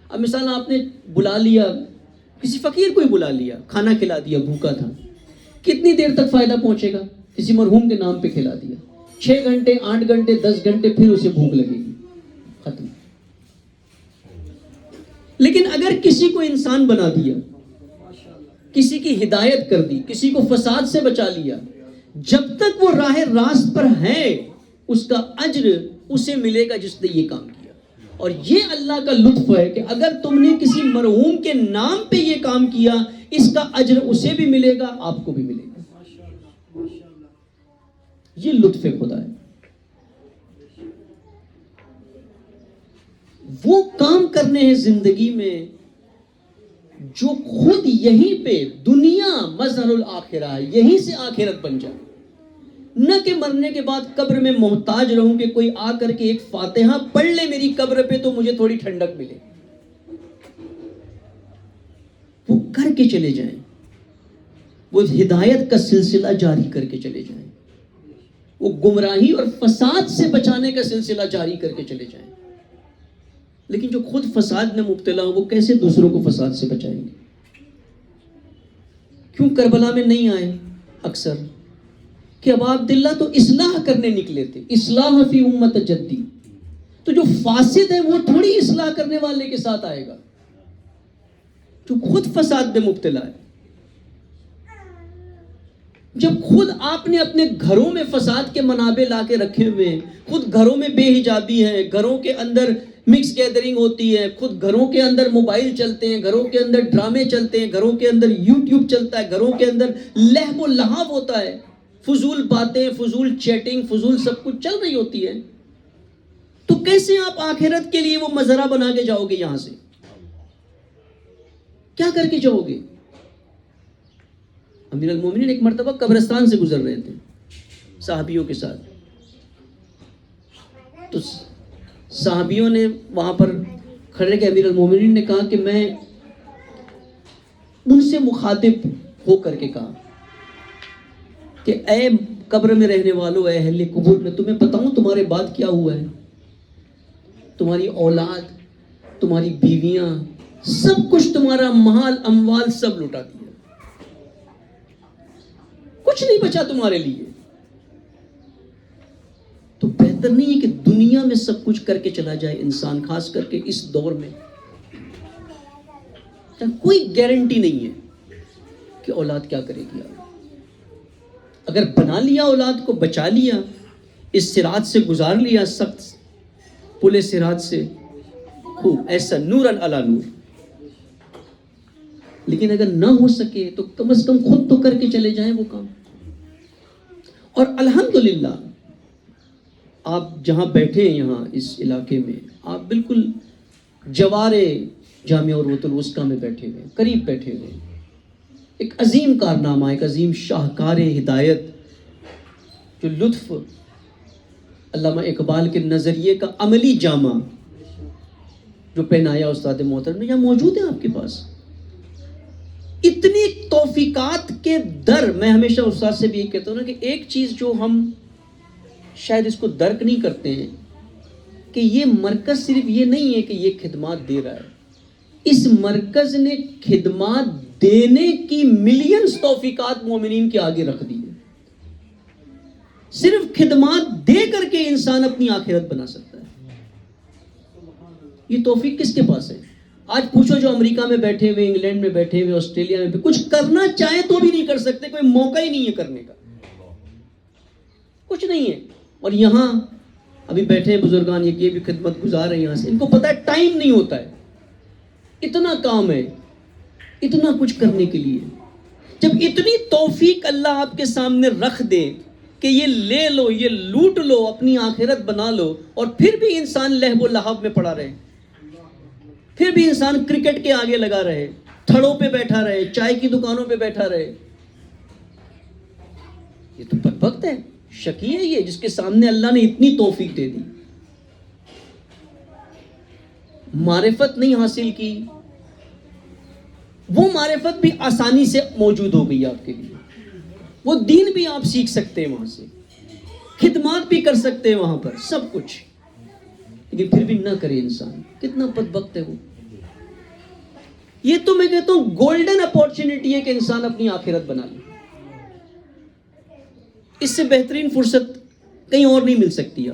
اب مثلا آپ نے بلا لیا, کسی فقیر کو ہی بلا لیا, کھانا کھلا دیا, بھوکا تھا, کتنی دیر تک فائدہ پہنچے گا؟ کسی مرحوم کے نام پہ کھلا دیا, 6 گھنٹے 8 گھنٹے 10 گھنٹے پھر اسے بھوک لگے گی, ختم. لیکن اگر کسی کو انسان بنا دیا, کسی کی ہدایت کر دی، کسی کو فساد سے بچا لیا، جب تک وہ راہ راست پر ہے اس کا اجر اسے ملے گا جس نے یہ کام کیا. اور یہ اللہ کا لطف ہے کہ اگر تم نے کسی مرحوم کے نام پہ یہ کام کیا، اس کا اجر اسے بھی ملے گا، آپ کو بھی ملے گا. یہ لطف خدا ہے. وہ کام کرنے ہیں زندگی میں جو خود یہیں پہ دنیا مظہر الآخرہ ہے، یہیں سے آخرت بن جائے. نہ کہ مرنے کے بعد قبر میں محتاج رہوں کہ کوئی آ کر کے ایک فاتحہ پڑھ لے میری قبر پہ تو مجھے تھوڑی ٹھنڈک ملے. وہ کر کے چلے جائیں، وہ ہدایت کا سلسلہ جاری کر کے چلے جائیں، وہ گمراہی اور فساد سے بچانے کا سلسلہ جاری کر کے چلے جائیں. لیکن جو خود فساد میں مبتلا ہوں وہ کیسے دوسروں کو فساد سے بچائیں گے؟ کیوں کربلا میں نہیں آئے اکثر کہ ابا عبداللہ تو اصلاح کرنے نکلے تھے، اصلاح فی امت جدی. تو جو فاسد ہے وہ تھوڑی اصلاح کرنے والے کے ساتھ آئے گا جو خود فساد میں مبتلا ہے. جب خود آپ نے اپنے گھروں میں فساد کے منابع لا کے رکھے ہوئے ہیں، خود گھروں میں بے حجابی ہے، گھروں کے اندر مکس گیدرنگ ہوتی ہے، خود گھروں کے اندر موبائل چلتے ہیں، گھروں کے اندر ڈرامے چلتے ہیں، گھروں کے اندر یوٹیوب چلتا ہے، گھروں کے اندر لہو و لہو ہوتا ہے، فضول باتیں، فضول چیٹنگ، فضول سب کچھ چل رہی ہوتی ہے، تو کیسے آپ آخرت کے لیے وہ مزرعہ بنا کے جاؤ گے؟ یہاں سے کیا کر کے جاؤ گے؟ امیر المومنین ایک مرتبہ قبرستان سے گزر رہے تھے صحابیوں کے ساتھ، تو صحابیوں نے وہاں پر کھڑے کے امیر المومنین نے کہا کہ میں ان سے مخاطب ہو کر کے کہا کہ اے قبر میں رہنے والوں، اے اہل قبور میں تمہیں بتاؤں تمہارے بعد کیا ہوا ہے؟ تمہاری اولاد، تمہاری بیویاں، سب کچھ، تمہارا مال اموال سب لٹا دیا، کچھ نہیں بچا تمہارے لیے. تو بہتر نہیں ہے کہ دنیا میں سب کچھ کر کے چلا جائے انسان، خاص کر کے اس دور میں کوئی گارنٹی نہیں ہے کہ اولاد کیا کرے گی. اگر بنا لیا اولاد کو، بچا لیا، اس صراط سے گزار لیا، سخت پل صراط سے، خوب ایسا نورن علی نور. لیکن اگر نہ ہو سکے تو کم از کم خود تو کر کے چلے جائیں وہ کام. اور الحمدللہ آپ جہاں بیٹھے ہیں یہاں اس علاقے میں، آپ بالکل جوارے جامعہ عروۃ الوثقیٰ میں بیٹھے ہوئے، قریب بیٹھے ہوئے. ایک عظیم کارنامہ، ایک عظیم شاہکار ہدایت، جو لطف علامہ اقبال کے نظریے کا عملی جامہ جو پہنایا استاد محترم نے، یہاں موجود ہے آپ کے پاس. اتنی توفیقات کے در. میں ہمیشہ استاد سے بھی یہ کہتا ہوں نا کہ ایک چیز جو ہم شاید اس کو درک نہیں کرتے ہیں کہ یہ مرکز صرف یہ نہیں ہے کہ یہ خدمات دے رہا ہے، اس مرکز نے خدمات دینے کی ملینز توفیقات مومنین کے آگے رکھ دی ہے. صرف خدمات دے کر کے انسان اپنی آخرت بنا سکتا ہے. یہ توفیق کس کے پاس ہے؟ آج پوچھو جو امریکہ میں بیٹھے ہوئے، انگلینڈ میں بیٹھے ہوئے، آسٹریلیا میں کچھ کرنا چاہیں تو بھی نہیں کر سکتے، کوئی موقع ہی نہیں ہے کرنے کا، کچھ نہیں ہے. اور یہاں ابھی بیٹھے ہیں بزرگان، یہ بھی خدمت گزار ہیں یہاں سے، ان کو پتہ ہے ٹائم نہیں ہوتا ہے، اتنا کام ہے، اتنا کچھ کرنے کے لیے. جب اتنی توفیق اللہ آپ کے سامنے رکھ دے کہ یہ لے لو، یہ لوٹ لو، اپنی آخرت بنا لو، اور پھر بھی انسان لہو و لہو میں پڑا رہے، پھر بھی انسان کرکٹ کے آگے لگا رہے، تھڑوں پہ بیٹھا رہے، چائے کی دکانوں پہ بیٹھا رہے، یہ تو بدبخت ہے، شقی ہے یہ، جس کے سامنے اللہ نے اتنی توفیق دے دی. معرفت نہیں حاصل کی، وہ معرفت بھی آسانی سے موجود ہو گئی آپ کے لیے، وہ دین بھی آپ سیکھ سکتے ہیں وہاں سے، خدمات بھی کر سکتے ہیں وہاں پر، سب کچھ. لیکن پھر بھی نہ کرے انسان، کتنا بدبخت ہے وہ. یہ تو میں کہتا ہوں گولڈن اپورچونٹی ہے کہ انسان اپنی آخرت بنا لے. اس سے بہترین فرصت کہیں اور نہیں مل سکتی.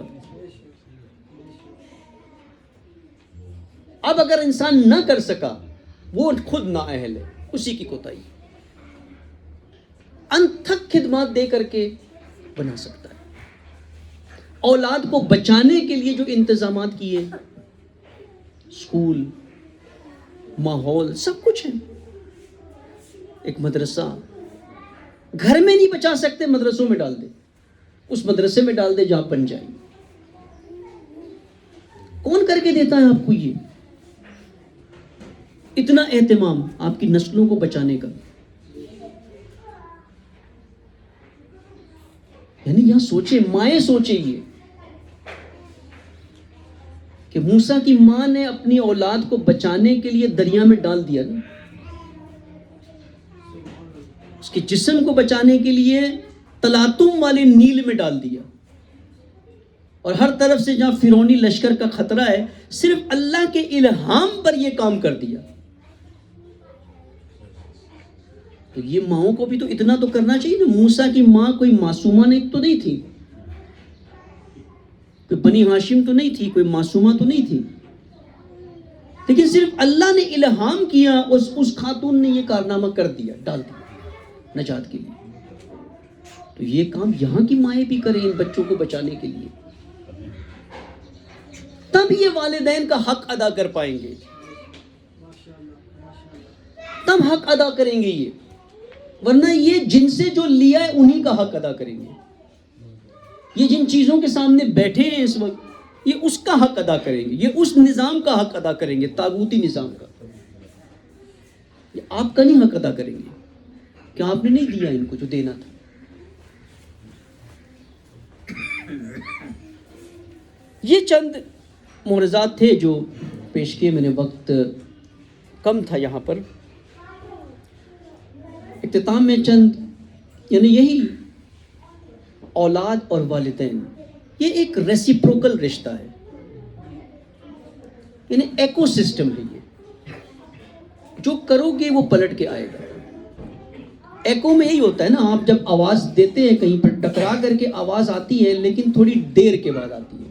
اب اگر انسان نہ کر سکا، وہ خود نااہل ہے، اسی کی کوتاہی. انتھک خدمات دے کر کے بنا سکتا ہے. اولاد کو بچانے کے لیے جو انتظامات کیے، اسکول، ماحول، سب کچھ ہے. ایک مدرسہ گھر میں نہیں بچا سکتے، مدرسوں میں ڈال دے، اس مدرسے میں ڈال دے جہاں بن جائیں. کون کر کے دیتا ہے آپ کو یہ اتنا اہتمام آپ کی نسلوں کو بچانے کا؟ یعنی یہاں سوچے، مائیں سوچے یہ کہ موسیٰ کی ماں نے اپنی اولاد کو بچانے کے لیے دریا میں ڈال دیا نا، اس کے جسم کو بچانے کے لیے تلاتم والے نیل میں ڈال دیا، اور ہر طرف سے جہاں فرعونی لشکر کا خطرہ ہے صرف اللہ کے الہام پر یہ کام کر دیا. تو یہ ماؤں کو بھی تو اتنا تو کرنا چاہیے نا. موسیٰ کی ماں کوئی معصومہ تو نہیں تھی، کوئی بنی ہاشم تو نہیں تھی، کوئی معصومہ تو نہیں تھی، لیکن صرف اللہ نے الہام کیا، اس خاتون نے یہ کارنامہ کر دیا، ڈال دیا نجات کے لیے. تو یہ کام یہاں کی مائیں بھی کریں ان بچوں کو بچانے کے لیے، تب یہ والدین کا حق ادا کر پائیں گے، تب حق ادا کریں گے یہ. ورنہ یہ جن سے جو لیا ہے انہی کا حق ادا کریں گے. یہ جن چیزوں کے سامنے بیٹھے ہیں اس وقت، یہ اس کا حق ادا کریں گے، یہ اس نظام کا حق ادا کریں گے، طاغوتی نظام کا. یہ آپ کا نہیں حق ادا کریں گے کہ آپ نے نہیں دیا ان کو جو دینا تھا. یہ چند معرضات تھے جو پیش کیے میں نے، وقت کم تھا یہاں پر. اختتام میں چند، یعنی یہی اولاد اور والدین یہ ایک ریسیپروکل رشتہ ہے، یعنی ایکو سسٹم ہے. یہ جو کرو گے وہ پلٹ کے آئے گا. ایکو میں یہی ہوتا ہے نا، آپ جب آواز دیتے ہیں کہیں پر ٹکرا کر کے آواز آتی ہے لیکن تھوڑی دیر کے بعد آتی ہے،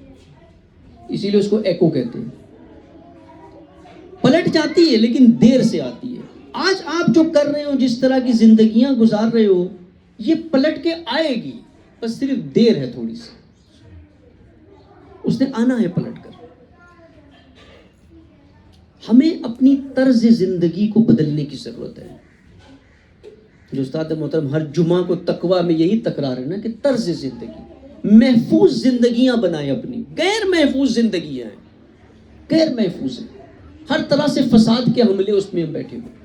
اسی لیے اس کو ایکو کہتے ہیں. پلٹ جاتی ہے لیکن دیر سے آتی ہے. آج آپ جو کر رہے ہو، جس طرح کی زندگیاں گزار رہے ہو، یہ پلٹ کے آئے گی، بس صرف دیر ہے تھوڑی سی. اس نے آنا ہے پلٹ کر. ہمیں اپنی طرز زندگی کو بدلنے کی ضرورت ہے. جو استاد محترم ہر جمعہ کو تقویٰ میں یہی تکرار ہے نا کہ طرز زندگی، محفوظ زندگیاں بنائیں اپنی. غیر محفوظ زندگیاں ہیں، غیر محفوظ ہیں، ہر طرح سے فساد کے حملے اس میں ہم بیٹھے ہوئے.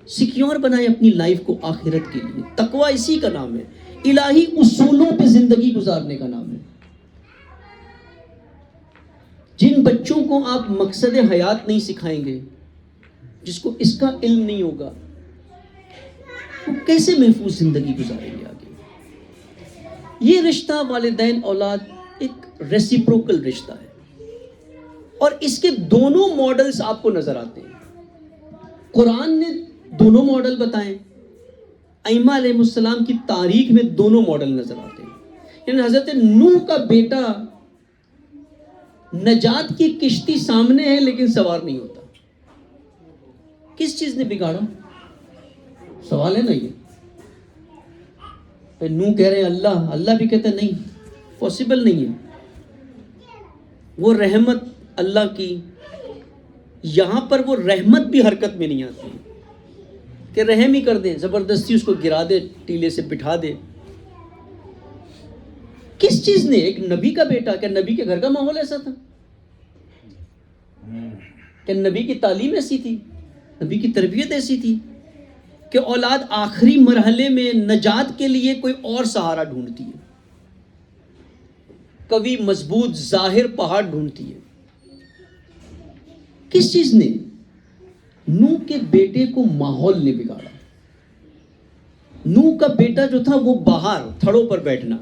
سیکیور بنائیں اپنی لائف کو آخرت کے لیے. تقویٰ اسی کا نام ہے، الہی اصولوں پہ زندگی گزارنے کا نام ہے. جن بچوں کو آپ مقصد حیات نہیں سکھائیں گے، جس کو اس کا علم نہیں ہوگا، وہ کیسے محفوظ زندگی گزاریں گے آگے؟ یہ رشتہ والدین اولاد ایک ریسیپروکل رشتہ ہے، اور اس کے دونوں ماڈلز آپ کو نظر آتے ہیں. قرآن نے دونوں ماڈل بتائیں، ائمہ علیہ السلام کی تاریخ میں دونوں ماڈل نظر آتے ہیں. یعنی حضرت نوح کا بیٹا نجات کی کشتی سامنے ہے لیکن سوار نہیں ہوتا. کس چیز نے بگاڑا؟ سوال ہے نا یہ. نوح کہہ رہے ہیں اللہ بھی کہتا ہے نہیں، پاسبل نہیں ہے. وہ رحمت اللہ کی، یہاں پر وہ رحمت بھی حرکت میں نہیں آتی کہ رحم ہی کر دیں، زبردستی اس کو گرا دے، ٹیلے سے بٹھا دے. کس چیز نے؟ ایک نبی کا بیٹا، کیا نبی کے گھر کا ماحول ایسا تھا؟ کیا نبی کی تعلیم ایسی تھی؟ نبی کی تربیت ایسی تھی کہ اولاد آخری مرحلے میں نجات کے لیے کوئی اور سہارا ڈھونڈتی ہے، کبھی مضبوط ظاہر پہاڑ ڈھونڈتی ہے؟ کس چیز نے؟ نوح کے بیٹے کو ماحول نے بگاڑا. نوح کا بیٹا جو تھا وہ باہر تھڑوں پر بیٹھنا،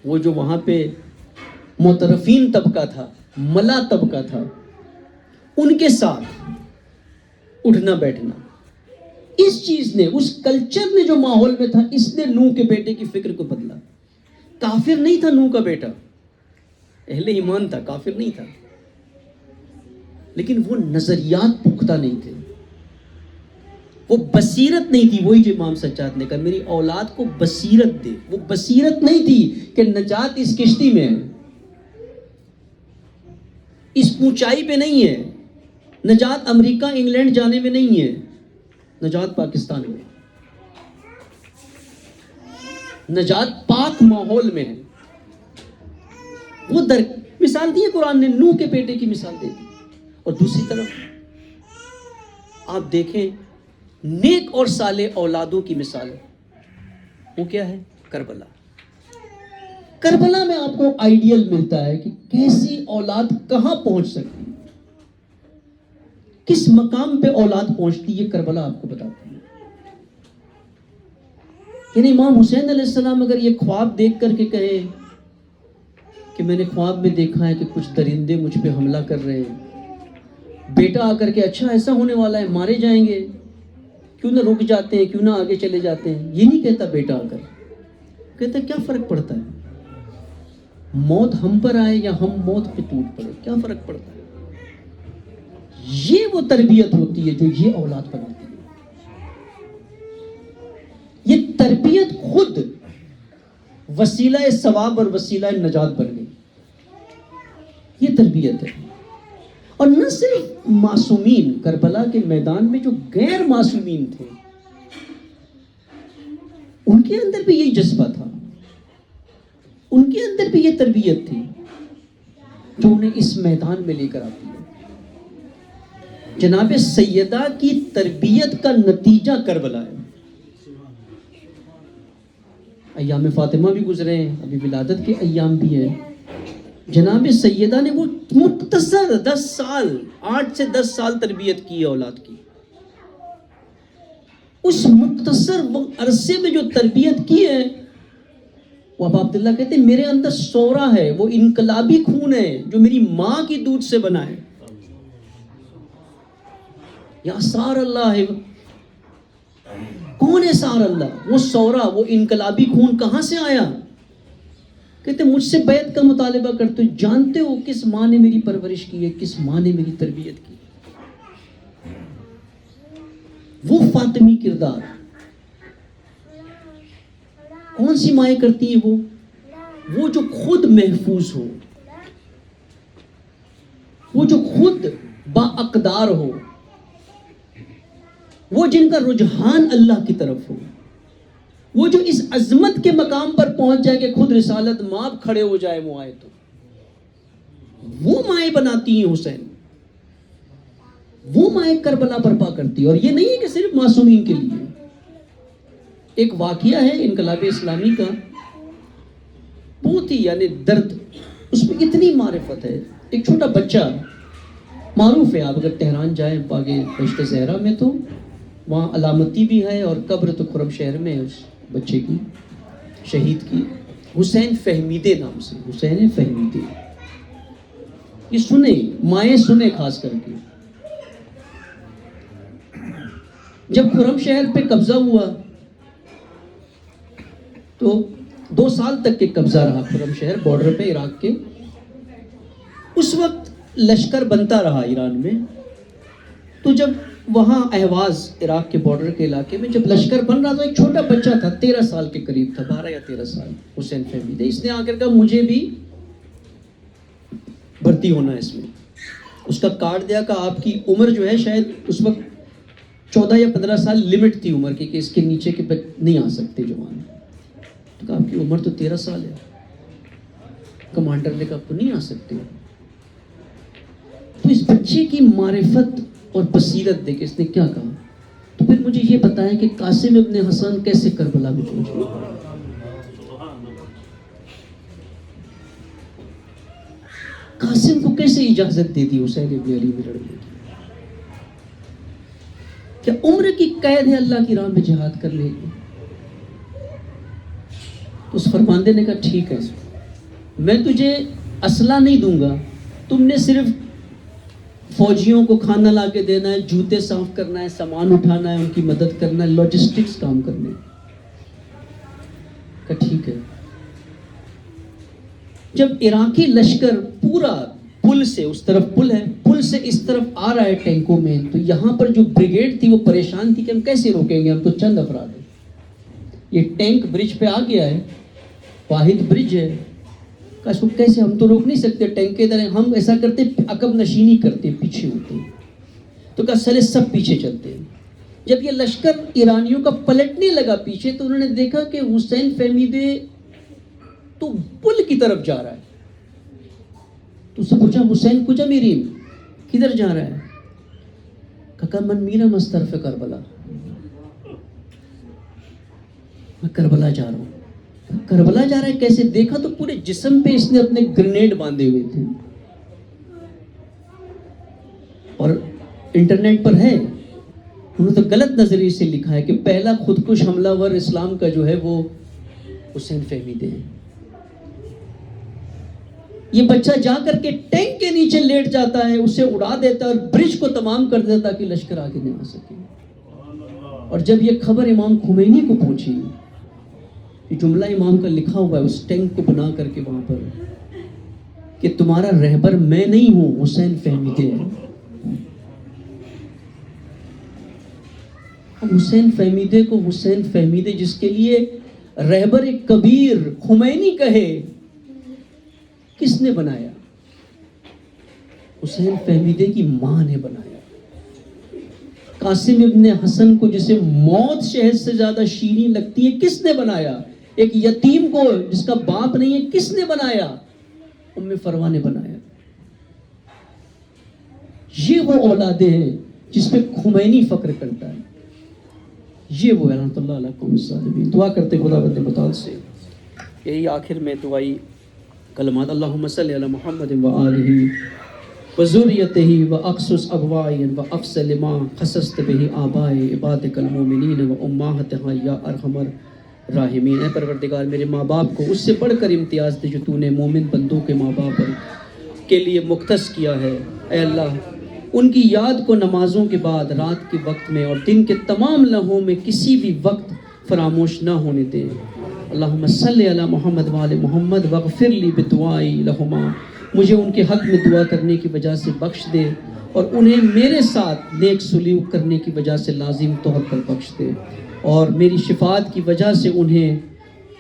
وہ جو وہاں پہ مترفین طبقہ تھا، ملا طبقہ تھا، ان کے ساتھ اٹھنا بیٹھنا. اس چیز نے، اس کلچر نے جو ماحول میں تھا، اس نے نوح کے بیٹے کی فکر کو بدلا. کافر نہیں تھا نوح کا بیٹا، اہل ایمان تھا، کافر نہیں تھا، لیکن وہ نظریات پختہ نہیں تھے، وہ بصیرت نہیں تھی. وہی جو امام سجاد نے کہا میری اولاد کو بصیرت دے. وہ بصیرت نہیں تھی کہ نجات اس کشتی میں ہے, اس اونچائی پہ نہیں ہے, نجات امریکہ انگلینڈ جانے میں نہیں ہے, نجات پاکستان میں, نجات پاک ماحول میں ہے. وہ مثال دی ہے قرآن نے, نوح کے بیٹے کی مثال دے دی. اور دوسری طرف آپ دیکھیں نیک اور صالح اولادوں کی مثال, وہ کیا ہے؟ کربلا. کربلا میں آپ کو آئیڈیل ملتا ہے کہ کیسی اولاد کہاں پہنچ سکتی ہے, کس مقام پہ اولاد پہنچتی ہے, کربلا آپ کو بتاتی ہے. یعنی امام حسین علیہ السلام اگر یہ خواب دیکھ کر کے کہے کہ میں نے خواب میں دیکھا ہے کہ کچھ درندے مجھ پہ حملہ کر رہے ہیں, بیٹا آ کر کے اچھا ایسا ہونے والا ہے, مارے جائیں گے, کیوں نہ رک جاتے ہیں, کیوں نہ آگے چلے جاتے ہیں. یہ نہیں کہتا بیٹا آ کر, کہتا کیا فرق پڑتا ہے, موت ہم پر آئے یا ہم موت پہ ٹوٹ پڑے, کیا فرق پڑتا ہے. یہ وہ تربیت ہوتی ہے جو یہ اولاد بناتی ہے. یہ تربیت خود وسیلہ ثواب اور وسیلہ نجات بن گئی. یہ تربیت ہے. اور نہ صرف معصومین, کربلا کے میدان میں جو غیر معصومین تھے ان کے اندر بھی یہی جذبہ تھا, ان کے اندر بھی یہ تربیت تھی جو انہیں اس میدان میں لے کر آتی ہے. جناب سیدہ کی تربیت کا نتیجہ کربلا ہے. ایام فاطمہ بھی گزرے ہیں, ابھی ولادت کے ایام بھی ہیں. جناب سیدہ نے وہ مختصر 10 سال 8 سے 10 سال تربیت کی اولاد کی. اس مختصر عرصے میں جو تربیت کی ہے, وہ اب عبداللہ کہتے ہیں میرے اندر سورا ہے, وہ انقلابی خون ہے جو میری ماں کی دودھ سے بنا ہے. یا سار اللہ ہے, کون ہے سار اللہ؟ وہ سورا, وہ انقلابی خون کہاں سے آیا؟ کہتے مجھ سے بیعت کا مطالبہ کرتے, جانتے ہو کس ماں نے میری پرورش کی ہے, کس ماں نے میری تربیت کی. وہ فاطمی کردار کون سی مائیں کرتی ہیں؟ وہ جو خود محفوظ ہو, وہ جو خود با اقدار ہو, وہ جن کا رجحان اللہ کی طرف ہو, وہ جو اس عظمت کے مقام پر پہنچ جائے کہ خود رسالت مآب کھڑے ہو جائے وہ آئے, تو وہ مائیں بناتی ہیں حسین, وہ مائیں کربلا برپا کرتی ہے. اور یہ نہیں ہے کہ صرف معصومین کے لیے. ایک واقعہ ہے انقلاب اسلامی کا, بہت ہی یعنی درد, اس میں اتنی معرفت ہے. ایک چھوٹا بچہ معروف ہے, آپ اگر تہران جائیں آگے دشت زہرا میں تو وہاں علامتی بھی ہے, اور قبر تو خرم شہر میں ہے اس بچے کی, شہید کی, حسین فہمیدے نام سے. حسین فہمیدے, یہ سنیں مائیں سنیں خاص کر کے. جب خرم شہر پہ قبضہ ہوا تو 2 سال تک کے قبضہ رہا خرم شہر, بارڈر پہ عراق کے. اس وقت لشکر بنتا رہا ایران میں. تو جب وہاں اہواز عراق کے بارڈر کے علاقے میں جب لشکر بن رہا, تو ایک چھوٹا بچہ تھا, 13 سال کے قریب تھا, 12 یا 13 سال, حسین فہمیدے. اس نے آ کر کہا مجھے بھی بھرتی ہونا ہے اس میں. اس کا کارڈ دیا کہ آپ کی عمر جو ہے شاید اس وقت 14 یا 15 سال لمٹ تھی عمر کی, کہ اس کے نیچے کے نہیں آ سکتے جوان. تو کہا آپ کی عمر تو 13 سال ہے. کمانڈر نے کہا آپ تو نہیں آ سکتے. تو اس بچے کی معرفت اور بصیرت دیکھ اس نے کیا کہا, تو پھر مجھے یہ بتایا کہ قاسم ابن حسن کیسے کربلا میں پہنچے. قاسم کو کیسے اجازت دے دی حسین ابن علی میں لڑنے کی. کیا عمر کی قید ہے اللہ کی راہ میں جہاد کرنے کی؟ تو اس فرماندے نے کہا ٹھیک ہے, میں تجھے اسلحہ نہیں دوں گا, تم نے صرف فوجیوں کو کھانا لا کے دینا ہے, جوتے صاف کرنا ہے, سامان اٹھانا ہے, ان کی مدد کرنا ہے, لاجسٹکس کام کرنے. کہ ٹھیک ہے. جب عراقی لشکر پورا پل سے, اس طرف پل ہے, پل پل سے اس طرف آ رہا ہے ٹینکوں میں، تو یہاں پر جو بریگیڈ تھی وہ پریشان تھی کہ ہم کیسے روکیں گے، ہم تو چند افراد ہیں. یہ ٹینک برج پہ آ گیا ہے، واحد برج ہے، اس کو کیسے، ہم تو روک نہیں سکتے، ٹینک کے ادھر ہم ایسا کرتے عقب نشینی کرتے، پیچھے ہوتے. تو کہا چلے سب پیچھے چلتے ہیں. جب یہ لشکر ایرانیوں کا پلٹنے لگا پیچھے تو انہوں نے دیکھا کہ حسین فہمیدے تو پل کی طرف جا رہا ہے. تو اس سے پوچھا حسین کجا میرین کدھر جا رہا ہے؟ کہا من میرا مسترف کربلا، میں کربلا جا رہا ہوں. کربلا جا رہا ہے کیسے؟ دیکھا تو پورے جسم پہ اس نے اپنے گرینیڈ باندھے ہوئے تھے. اور انٹرنیٹ پر ہے، انہوں نے تو غلط نظریے سے لکھا ہے کہ پہلا خودکش حملہ ور اسلام کا جو ہے وہ حسین فہمیدے ہیں. یہ بچہ جا کر کے ٹینک کے نیچے لیٹ جاتا ہے، اسے اڑا دیتا ہے اور برج کو تمام کر دیتا تاکہ لشکر آگے نہیں آ سکے. اور جب یہ خبر امام خمینی کو پہنچی، یہ جملہ امام کا لکھا ہوا ہے اس ٹینک کو بنا کر کے وہاں پر کہ تمہارا رہبر میں نہیں ہوں، حسین فہمیدے ہے. حسین فہمیدے کو حسین فہمیدے جس کے لیے رہبر کبیر خمینی کہے، کس نے بنایا؟ حسین فہمیدے کی ماں نے بنایا. قاسم ابن حسن کو جسے موت شہد سے زیادہ شیریں لگتی ہے، کس نے بنایا؟ ایک یتیم کو جس کا باپ نہیں ہے کس نے بنایا؟ ام فروا نے بنایا. یہ وہ اولادیں ہیں جس پہ خمینی فخر کرتا ہے. یہ وہ رحمۃ اللہ علیہ قوم الصالحین. دعا کرتے خدا بند متعال سے یہی آخر میں دعائی کلمات اللہم صلی علی محمد و آلہ و ذریتہ و اقصص ابوائی و افصل ما خصصت بہ آبائی عبادک المومنین و امہاتہا یا ارحم الراحمین. اے پروردگار میرے ماں باپ کو اس سے بڑھ کر امتیاز دے جو تو نے مومن بندوں کے ماں باپ کے لیے مختص کیا ہے. اے اللہ ان کی یاد کو نمازوں کے بعد رات کے وقت میں اور دن کے تمام لمحوں میں کسی بھی وقت فراموش نہ ہونے دے. اللہم صلی علی محمد وآل محمد واغفر لی بدعائی لہما. مجھے ان کے حق میں دعا کرنے کی وجہ سے بخش دے اور انہیں میرے ساتھ نیک سلوک کرنے کی وجہ سے لازم طور پر بخش دے، اور میری شفاعت کی وجہ سے انہیں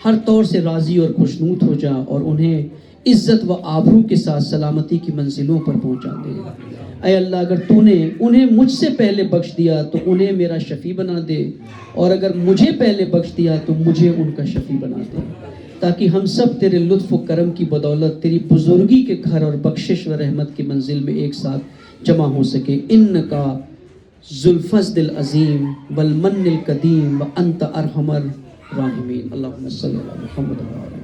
ہر طور سے راضی اور خوشنود ہو جا اور انہیں عزت و آبرو کے ساتھ سلامتی کی منزلوں پر پہنچا دے. اے اللہ اگر تو نے انہیں مجھ سے پہلے بخش دیا تو انہیں میرا شفیع بنا دے، اور اگر مجھے پہلے بخش دیا تو مجھے ان کا شفیع بنا دے، تاکہ ہم سب تیرے لطف و کرم کی بدولت تیری بزرگی کے گھر اور بخشش و رحمت کی منزل میں ایک ساتھ جمع ہو سکے. انکا ذو الفضل العظیم والمن القدیم وانت ارحم الراحمین. اللہم صلی علی محمد و علی